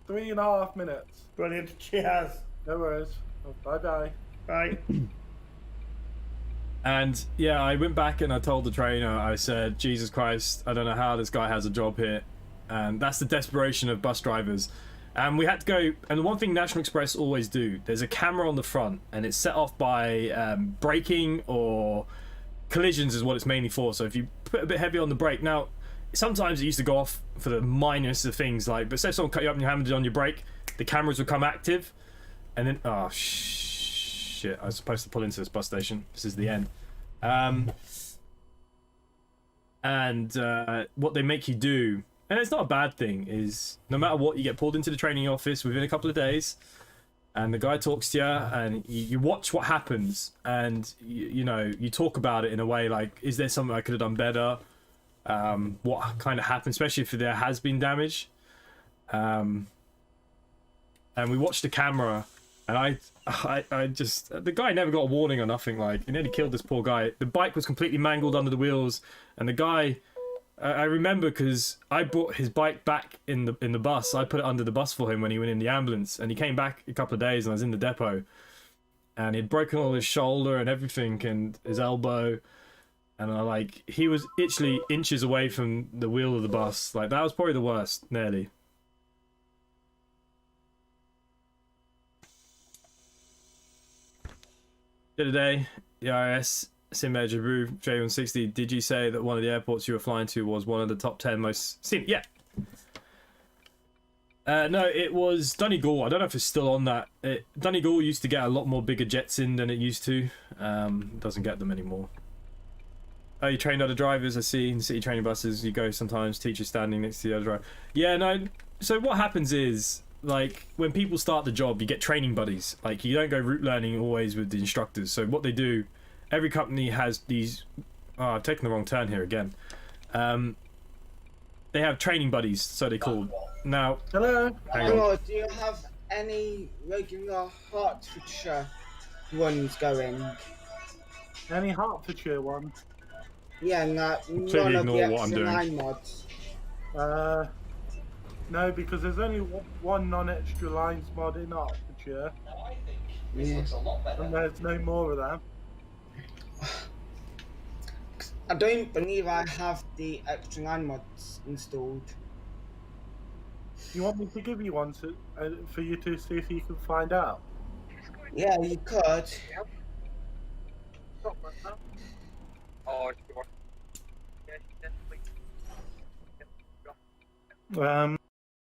Speaker 2: 3.5 minutes.
Speaker 6: Brilliant, cheers.
Speaker 2: No worries. Bye bye.
Speaker 6: Bye.
Speaker 1: And yeah, I went back and I told the trainer, I said, Jesus Christ, I don't know how this guy has a job here. And that's the desperation of bus drivers. And we had to go, and the one thing National Express always do, there's a camera on the front and it's set off by braking or collisions is what it's mainly for. So if you put a bit heavy on the brake, now sometimes it used to go off for the minus of things, like, but say if someone cut you up and you hammered on your brake, the cameras would come active, and then oh shit, I was supposed to pull into this bus station. This is the end. What they make you do, and it's not a bad thing, is no matter what, you get pulled into the training office within a couple of days, and the guy talks to you, and you watch what happens, and you know, you talk about it in a way like, is there something I could have done better? What kind of happened, especially if there has been damage. And we watched the camera, and I just, the guy never got a warning or nothing. Like, he nearly killed this poor guy. The bike was completely mangled under the wheels, and the guy, I remember because I brought his bike back in the bus. I put it under the bus for him when he went in the ambulance, and he came back a couple of days, and I was in the depot, and he'd broken all his shoulder and everything, and his elbow, and he was literally inches away from the wheel of the bus. Like, that was probably the worst, nearly. The other day, the IRS Sim Edge Brew J160, did you say that one of the airports you were flying to was one of the top 10 most seen? Yeah. No, it was Donegal. I don't know if it's still on that. Donegal used to get a lot more bigger jets in than it used to. Doesn't get them anymore. Oh, you trained other drivers, I see. In city training buses, you go sometimes, teachers standing next to the other driver. Yeah, no. So what happens is, like, when people start the job, you get training buddies. Like, you don't go route learning always with the instructors. So what they do, every company has these... Oh, I've taken the wrong turn here again. They have training buddies, so they call. Now...
Speaker 2: Hello?
Speaker 7: Hello, do you have any regular Hertfordshire ones going?
Speaker 2: Any Hertfordshire one?
Speaker 7: Yeah, no,
Speaker 1: Completely
Speaker 7: none of the
Speaker 1: ignore what I'm
Speaker 7: extra
Speaker 1: doing.
Speaker 7: 9 mods.
Speaker 2: No, because there's only one non-extra lines mod in Hertfordshire.
Speaker 7: Yeah.
Speaker 2: And there's no more of them.
Speaker 7: I don't believe I have the extra 9 mods installed.
Speaker 2: You want me to give you one for you to see if you can find out?
Speaker 7: Yeah, you could.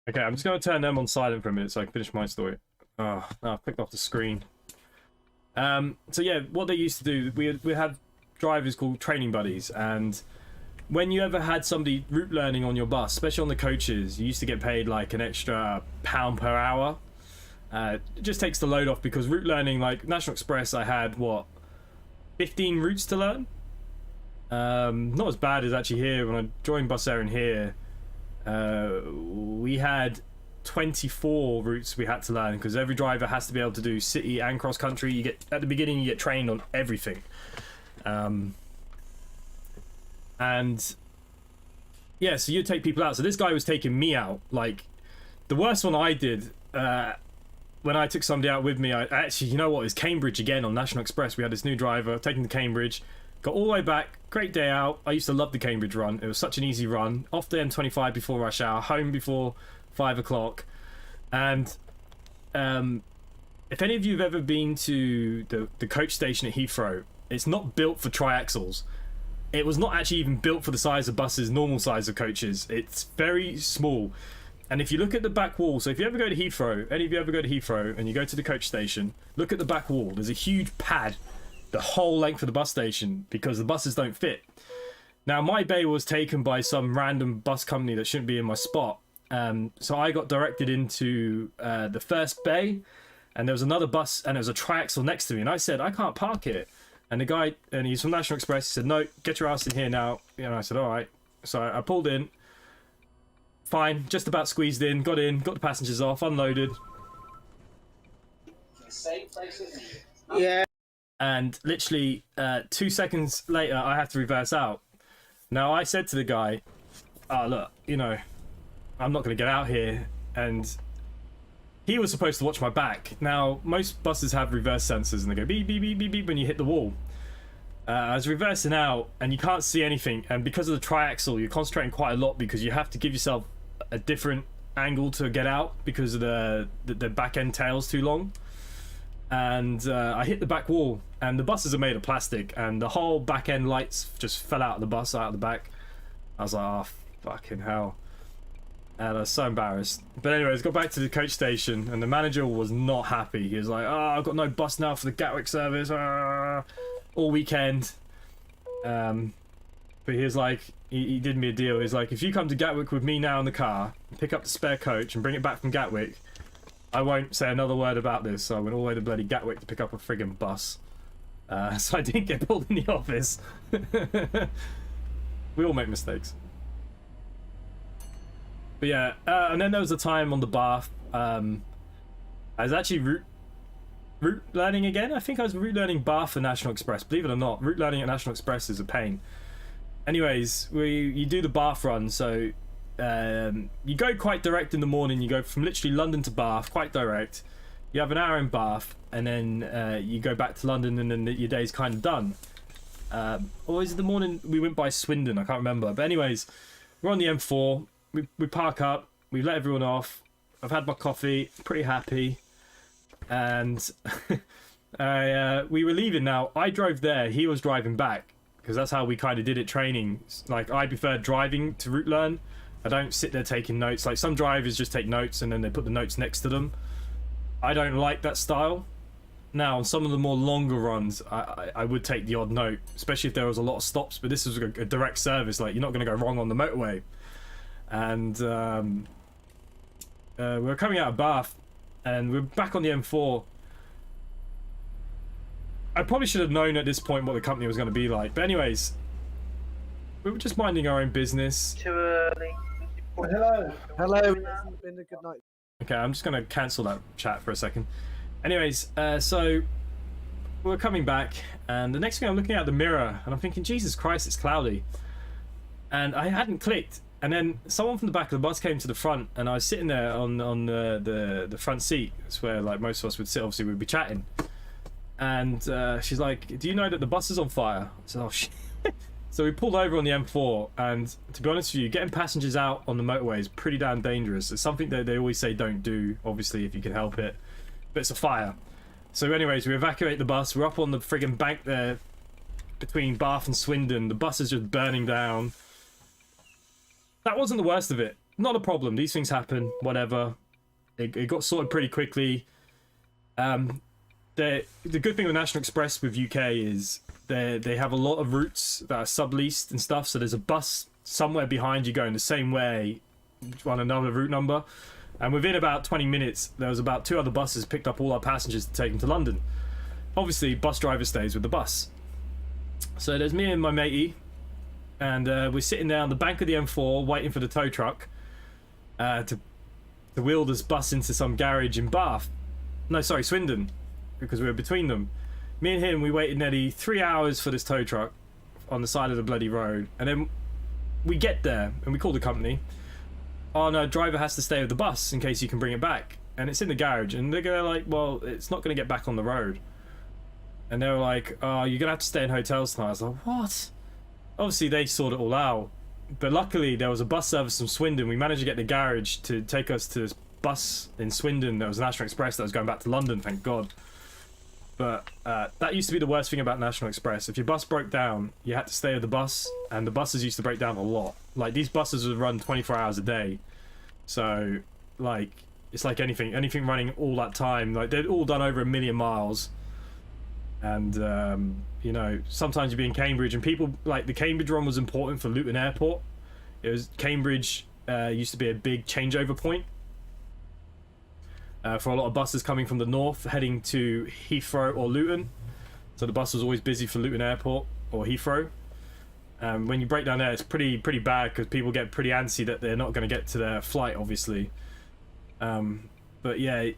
Speaker 1: Okay, I'm just going to turn them on silent for a minute so I can finish my story. Oh, no, I've clicked off the screen. So yeah, what they used to do, we had drivers called training buddies, and when you ever had somebody route learning on your bus, especially on the coaches, you used to get paid like an extra £1 per hour. It just takes the load off, because route learning, like National Express, I had, what, 15 routes to learn? Not as bad as actually here. When I joined Bus Air in here, we had 24 routes we had to learn, because every driver has to be able to do city and cross country. You get, at the beginning, you get trained on everything. And yeah, so you take people out. So this guy was taking me out. Like, the worst one I did, when I took somebody out with me, I actually, you know what, it was Cambridge again on National Express. We had this new driver taking to Cambridge, got all the way back, great day out. I used to love the Cambridge run. It was such an easy run. Off the M25 before rush hour, home before 5 o'clock. And if any of you have ever been to the coach station at Heathrow, it's not built for triaxles. It was not actually even built for the size of buses, normal size of coaches. It's very small. And if you look at the back wall, so if you ever go to Heathrow, any of you ever go to Heathrow and you go to the coach station, look at the back wall. There's a huge pad the whole length of the bus station, because the buses don't fit. Now, my bay was taken by some random bus company that shouldn't be in my spot. So I got directed into the first bay, and there was another bus, and there was a triaxle next to me, and I said, I can't park here. And the guy, and he's from National Express, he said, no, get your ass in here now. And I said, all right. So I pulled in. Fine, just about squeezed in, got the passengers off, unloaded.
Speaker 7: Yeah.
Speaker 1: And literally 2 seconds later, I have to reverse out. Now, I said to the guy, oh, look, you know, I'm not going to get out here. And he was supposed to watch my back. Now, most buses have reverse sensors, and they go beep, beep, beep, beep, beep when you hit the wall. I was reversing out, and you can't see anything. And because of the triaxle, you're concentrating quite a lot, because you have to give yourself a different angle to get out, because of the back end tail's too long. and I hit the back wall, and the buses are made of plastic, and the whole back end lights just fell out of the bus, out of the back. I was like, oh, fucking hell. And I was so embarrassed. But anyways, got back to the coach station, and the manager was not happy. He was like, oh, I've got no bus now for the Gatwick service, all weekend. But he was like, he did me a deal. He's like, if you come to Gatwick with me now in the car, pick up the spare coach and bring it back from Gatwick, I won't say another word about this. So I went all the way to bloody Gatwick to pick up a friggin' bus. So I didn't get pulled in the office. We all make mistakes. But yeah, and then there was a time on the Bath. I was actually route learning again. I think I was route learning Bath for National Express. Believe it or not, route learning at National Express is a pain. Anyways, you do the Bath run, so you go quite direct in the morning. You go from literally London to Bath, quite direct. You have an hour in Bath, and then you go back to London, and then your day's kind of done. Or is it the morning we went by Swindon? I can't remember. But anyways, we're on the M4. We park up. We let everyone off. I've had my coffee. Pretty happy. And we were leaving now. I drove there. He was driving back. Because that's how we kind of did it training. Like, I prefer driving to route learn. I don't sit there taking notes. Like, some drivers just take notes and then they put the notes next to them. I don't like that style. Now, on some of the more longer runs, I would take the odd note, especially if there was a lot of stops. But this was a direct service. Like, you're not going to go wrong on the motorway. And we're coming out of Bath, and we're back on the M4. I probably should have known at this point what the company was going to be like. But anyways, we were just minding our own business.
Speaker 3: Too early.
Speaker 2: Hello.
Speaker 5: Hello. It's been a good night.
Speaker 1: Okay, I'm just going to cancel that chat for a second. Anyways, so we're coming back, and the next thing I'm looking at the mirror, and I'm thinking, Jesus Christ, it's cloudy. And I hadn't clicked. And then someone from the back of the bus came to the front, and I was sitting there on the front seat. That's where like most of us would sit. Obviously, we'd be chatting. And she's like, "Do you know that the bus is on fire?" I said, "Oh shit." So we pulled over on the M4, and to be honest with you, getting passengers out on the motorway is pretty damn dangerous. It's something that they always say don't do, obviously, if you can help it. But it's a fire. So anyways, we evacuate the bus. We're up on the friggin' bank there between Bath and Swindon. The bus is just burning down. That wasn't the worst of it. Not a problem. These things happen. Whatever. It got sorted pretty quickly. The good thing with National Express with UK is they have a lot of routes that are subleased and stuff. So there's a bus somewhere behind you going the same way on another route number. And within about 20 minutes, there was about 2 other buses picked up all our passengers to take them to London. Obviously, bus driver stays with the bus. So there's me and my matey. And we're sitting there on the bank of the M4 waiting for the tow truck to wheel this bus into some garage in Bath. No, sorry, Swindon, because we were between them. Me and him, we waited nearly 3 hours for this tow truck on the side of the bloody road. And then we get there and we call the company. Oh no, driver has to stay with the bus in case you can bring it back. And it's in the garage. And they're like, well, it's not going to get back on the road. And they were like, oh, you're going to have to stay in hotels tonight. I was like, what? Obviously, they sorted it all out. But luckily, there was a bus service from Swindon. We managed to get the garage to take us to this bus in Swindon. There was a National Express that was going back to London, thank God. But that used to be the worst thing about National Express. If your bus broke down, you had to stay with the bus. And the buses used to break down a lot. Like, these buses would run 24 hours a day. So, like, it's like anything running all that time. Like, they're all done over 1 million miles. And, you know, sometimes you'd be in Cambridge, and people, like, the Cambridge run was important for Luton Airport. It was, Cambridge used to be a big changeover point for a lot of buses coming from the north heading to Heathrow or Luton. So the bus was always busy for Luton Airport or Heathrow. When you break down there, it's pretty bad because people get pretty antsy that they're not going to get to their flight, obviously. But yeah,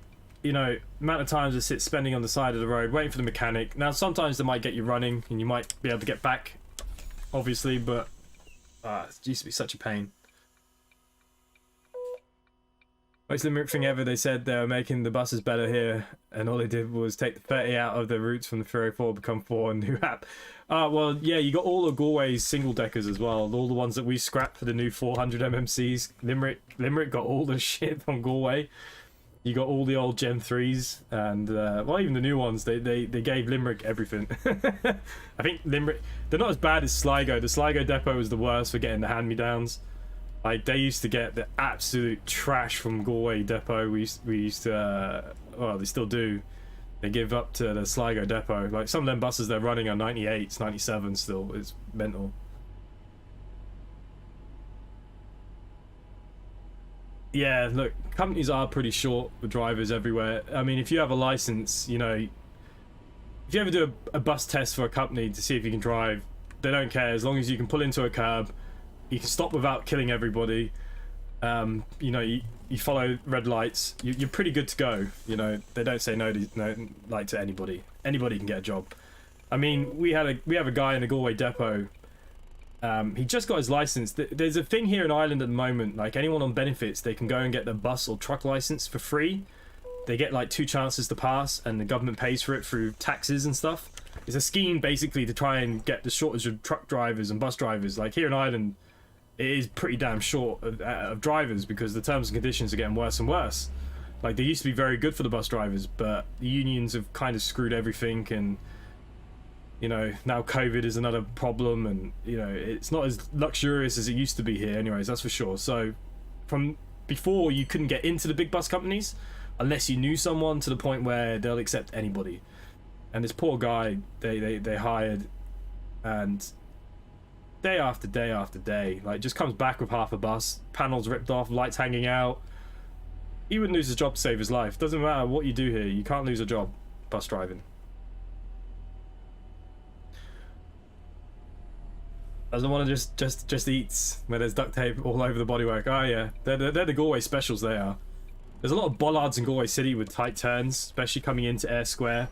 Speaker 1: you know, amount of times I sit spending on the side of the road waiting for the mechanic. Now, sometimes they might get you running and you might be able to get back, obviously, but it used to be such a pain. Most Limerick thing ever, they said they were making the buses better here, and all they did was take the 30 out of the routes from the 304, become 4, and new app. Well, yeah, you got all the Galway's single deckers as well, all the ones that we scrapped for the new 400 MMCs. Limerick got all the shit from Galway. You got all the old Gen 3s and well, even the new ones. They gave Limerick everything. I think Limerick, they're not as bad as Sligo. The Sligo depot was the worst for getting the hand-me-downs. Like, they used to get the absolute trash from Galway depot. We used to well, they still do. They give up to the Sligo depot. Like, some of them buses they're running are 98s, 97s still. It's mental. Yeah, look, companies are pretty short with drivers everywhere. I mean, if you have a license, you know, if you ever do a bus test for a company to see if you can drive, they don't care. As long as you can pull into a curb, you can stop without killing everybody. You know, you follow red lights. You're pretty good to go. You know, they don't say no to anybody. Anybody can get a job. I mean, we have a guy in the Galway depot. He just got his license. There's a thing here in Ireland at the moment, like anyone on benefits, they can go and get their bus or truck license for free. They get like 2 chances to pass, and the government pays for it through taxes and stuff. It's a scheme basically to try and get the shortage of truck drivers and bus drivers. Like here in Ireland, it is pretty damn short of drivers because the terms and conditions are getting worse and worse. Like, they used to be very good for the bus drivers, but the unions have kind of screwed everything, and you know, now COVID is another problem, and you know, it's not as luxurious as it used to be here anyways, that's for sure. So from before, you couldn't get into the big bus companies unless you knew someone, to the point where they'll accept anybody. And this poor guy they hired, and day after day after day, like, just comes back with half a bus, panels ripped off, lights hanging out. He wouldn't lose his job to save his life. Doesn't matter what you do here, you can't lose a job bus driving. Doesn't want to just eats where there's duct tape all over the bodywork. Oh yeah, they're the Galway specials. They are. There's a lot of bollards in Galway City with tight turns, especially coming into Ayr Square.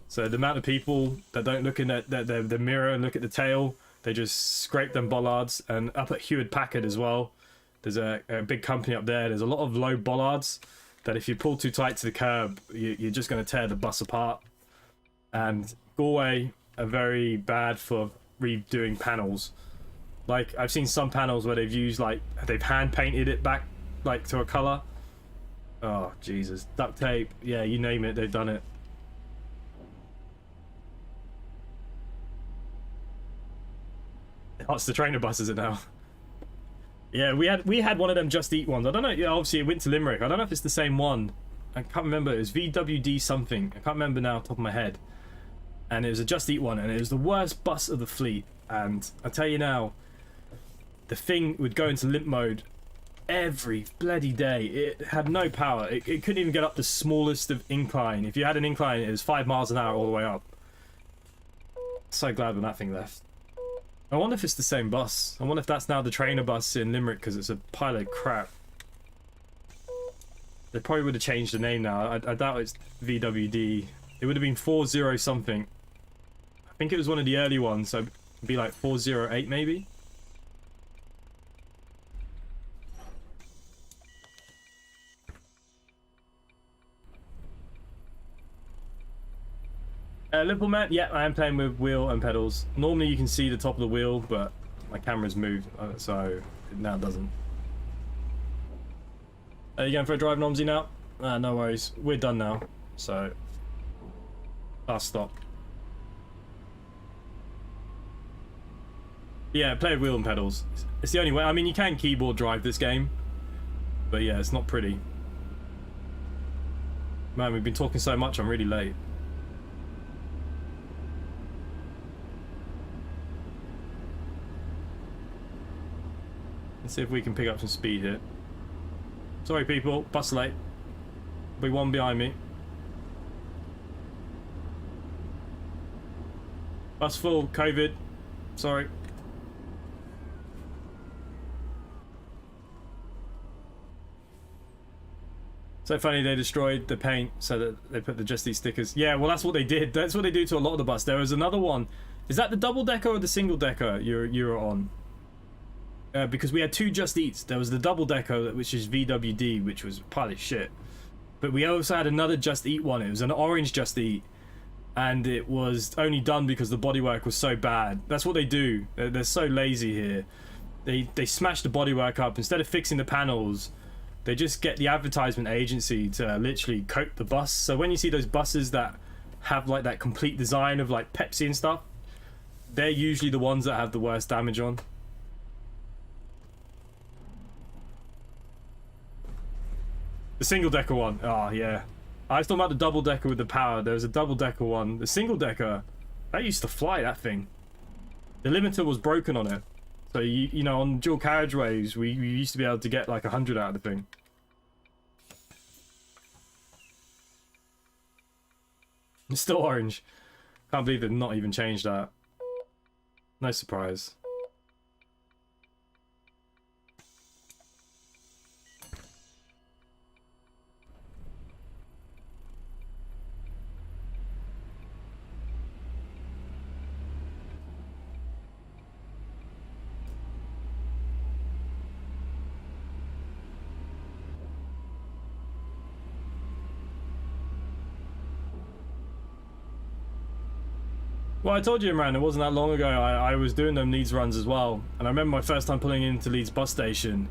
Speaker 1: So the amount of people that don't look in the mirror and look at the tail, they just scrape them bollards. And up at Hewlett Packard as well, there's a big company up there. There's a lot of low bollards that if you pull too tight to the curb, you're just going to tear the bus apart. And Galway are very bad for redoing panels. Like, I've seen some panels where they've used, like, they've hand painted it back, like, to a color. Oh Jesus, duct tape, yeah, you name it, they've done it. Oh, it's the trainer buses it now. Yeah, we had one of them Just Eat ones. I don't know, yeah, obviously it went to Limerick. I don't know if it's the same one. I can't remember. It was VWD something. I can't remember now off the top of my head. And it was a Just Eat one, and it was the worst bus of the fleet. And I tell you now, the thing would go into limp mode every bloody day. It had no power. It couldn't even get up the smallest of incline. If you had an incline, it was 5 miles an hour all the way up. So glad when that thing left. I wonder if it's the same bus. I wonder if that's now the trainer bus in Limerick, because it's a pile of crap. They probably would have changed the name now. I doubt it's VWD. It would have been 40 something. I think it was one of the early ones, so it'd be like 408 maybe. Liverpool man, yeah, I am playing with wheel and pedals. Normally you can see the top of the wheel, but my camera's moved, so it now doesn't. Are you going for a drive, Omsi, now? No worries, we're done now, so last stop. Yeah, play with wheel and pedals. It's the only way. I mean, you can keyboard drive this game, but yeah, it's not pretty. Man, we've been talking so much, I'm really late. Let's see if we can pick up some speed here. Sorry people, bus late. Be one behind me. Bus full, COVID. Sorry. So funny, they destroyed the paint so that they put the Just Eat stickers. Yeah, well that's what they did. That's what they do to a lot of the bus. There was another one. Is that the double decker or the single decker you're on? Because we had 2 Just Eats. There was the double decker, which is VWD, which was a pile of shit. But we also had another Just Eat one. It was an orange Just Eat, and it was only done because the bodywork was so bad. That's what they do. They're so lazy here. They smash the bodywork up instead of fixing the panels. They just get the advertisement agency to literally coat the bus. So when you see those buses that have like that complete design of like Pepsi and stuff, they're usually the ones that have the worst damage on. The single decker one. Oh yeah. I was talking about the double decker with the power. There was a double decker one. The single decker, that used to fly, that thing. The limiter was broken on it. So you know, on dual carriageways, we used to be able to get like 100 out of the thing. It's still orange. Can't believe they've not even changed that. No surprise. Well, I told you, Imran, it wasn't that long ago. I was doing them Leeds runs as well, and I remember my first time pulling into Leeds bus station,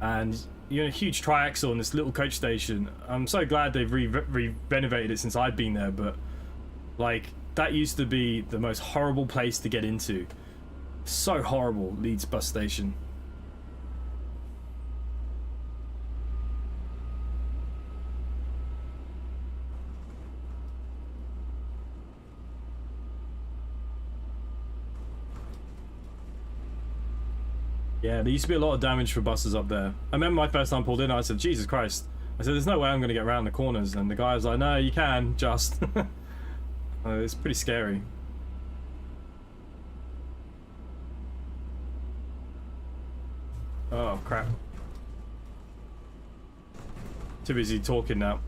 Speaker 1: and you know, huge triaxle in this little coach station. I'm so glad they've renovated it since I've been there, but like that used to be the most horrible place to get into. So horrible, Leeds bus station. Yeah, there used to be a lot of damage for buses up there. I remember my first time pulled in, I said, Jesus Christ. I said, there's no way I'm going to get around the corners. And the guy was like, no, you can, just. It's pretty scary. Oh, crap. Too busy talking now.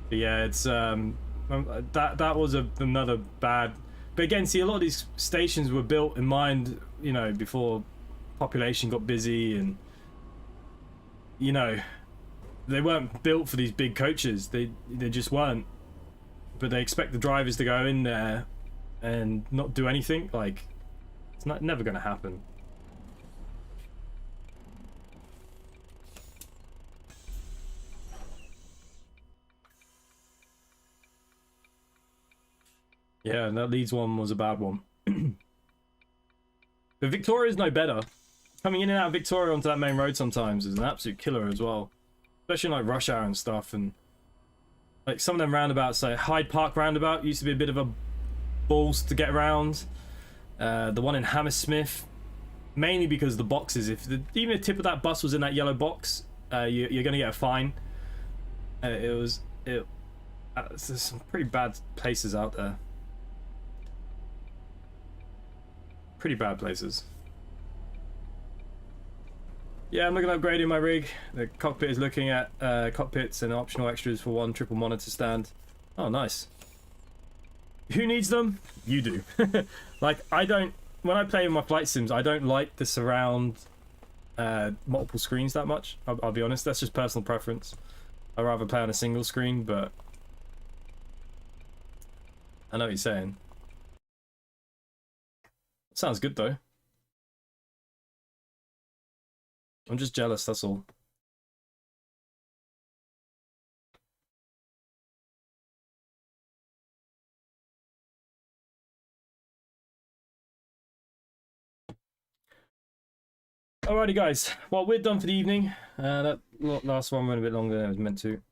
Speaker 1: But yeah, it's, that was another bad... But again, see, a lot of these stations were built in mind, you know, before population got busy, and you know, they weren't built for these big coaches. They just weren't. But they expect the drivers to go in there and not do anything. Like, it's never going to happen. Yeah, and that Leeds one was a bad one. But Victoria's no better. Coming in and out of Victoria onto that main road sometimes is an absolute killer as well. Especially in like rush hour and stuff. And like some of them roundabouts, like Hyde Park roundabout used to be a bit of a balls to get around. The one in Hammersmith, mainly because the boxes, if even the tip of that bus was in that yellow box, you're going to get a fine. There's some pretty bad places out there. Pretty bad places. Yeah, I'm looking at upgrading my rig. The cockpit is looking at cockpits and optional extras for one triple monitor stand. Oh, nice. Who needs them? You do. Like, I don't... When I play with my flight sims, I don't like the surround multiple screens that much. I'll be honest. That's just personal preference. I'd rather play on a single screen, but... I know what you're saying. Sounds good though. I'm just jealous, that's all. Alrighty guys, well we're done for the evening. That last one went a bit longer than it was meant to.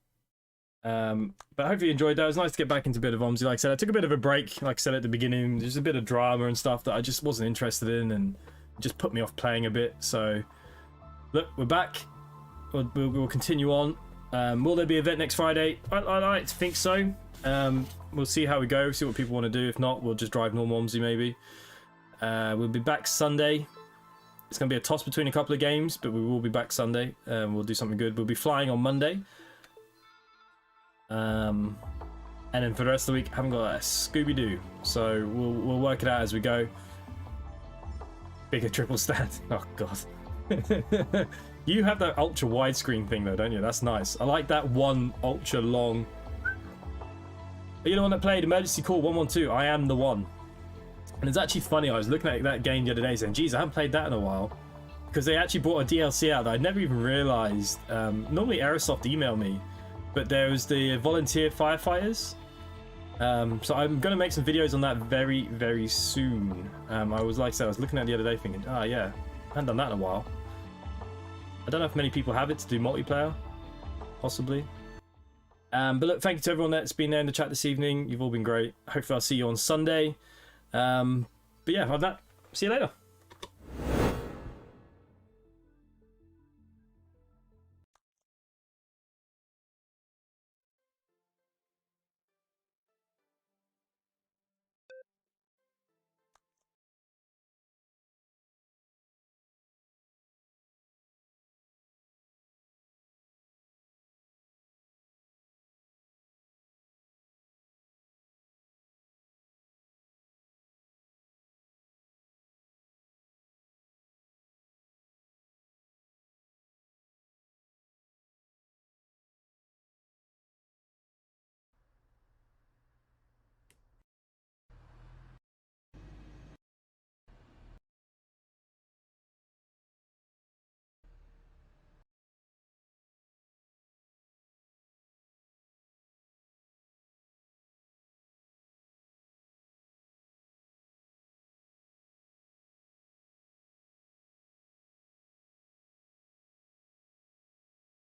Speaker 1: But hopefully you enjoyed that. It was nice to get back into a bit of Omsi. Like I said, I took a bit of a break, like I said at the beginning. There's a bit of drama and stuff that I just wasn't interested in, and it just put me off playing a bit. So look, we're back. We'll continue on. Will there be an event next Friday? I like to think so. We'll see how we go, see what people want to do. If not, we'll just drive normal Omsi maybe. We'll be back Sunday. It's going to be a toss between a couple of games, but we will be back Sunday. We'll do something good. We'll be flying on Monday. And then for the rest of the week, I haven't got a Scooby-Doo, so we'll work it out as we go. Bigger triple stand. Oh god. You have that ultra widescreen thing though, don't you? That's nice. I like that one ultra long. Are you the one that played Emergency Call 112? I am the one. And it's actually funny, I was looking at that game the other day saying, geez, I haven't played that in a while. because they actually brought a DLC out that I'd never even realised. Normally Aerosoft email me, but there was the volunteer firefighters. So I'm going to make some videos on that very, very soon. I was like I said, I was looking at it the other day thinking, oh yeah, I haven't done that in a while. I don't know if many people have it to do multiplayer, possibly. But look, thank you to everyone that's been there in the chat this evening. You've all been great. Hopefully I'll see you on Sunday. But yeah, other than that, see you later.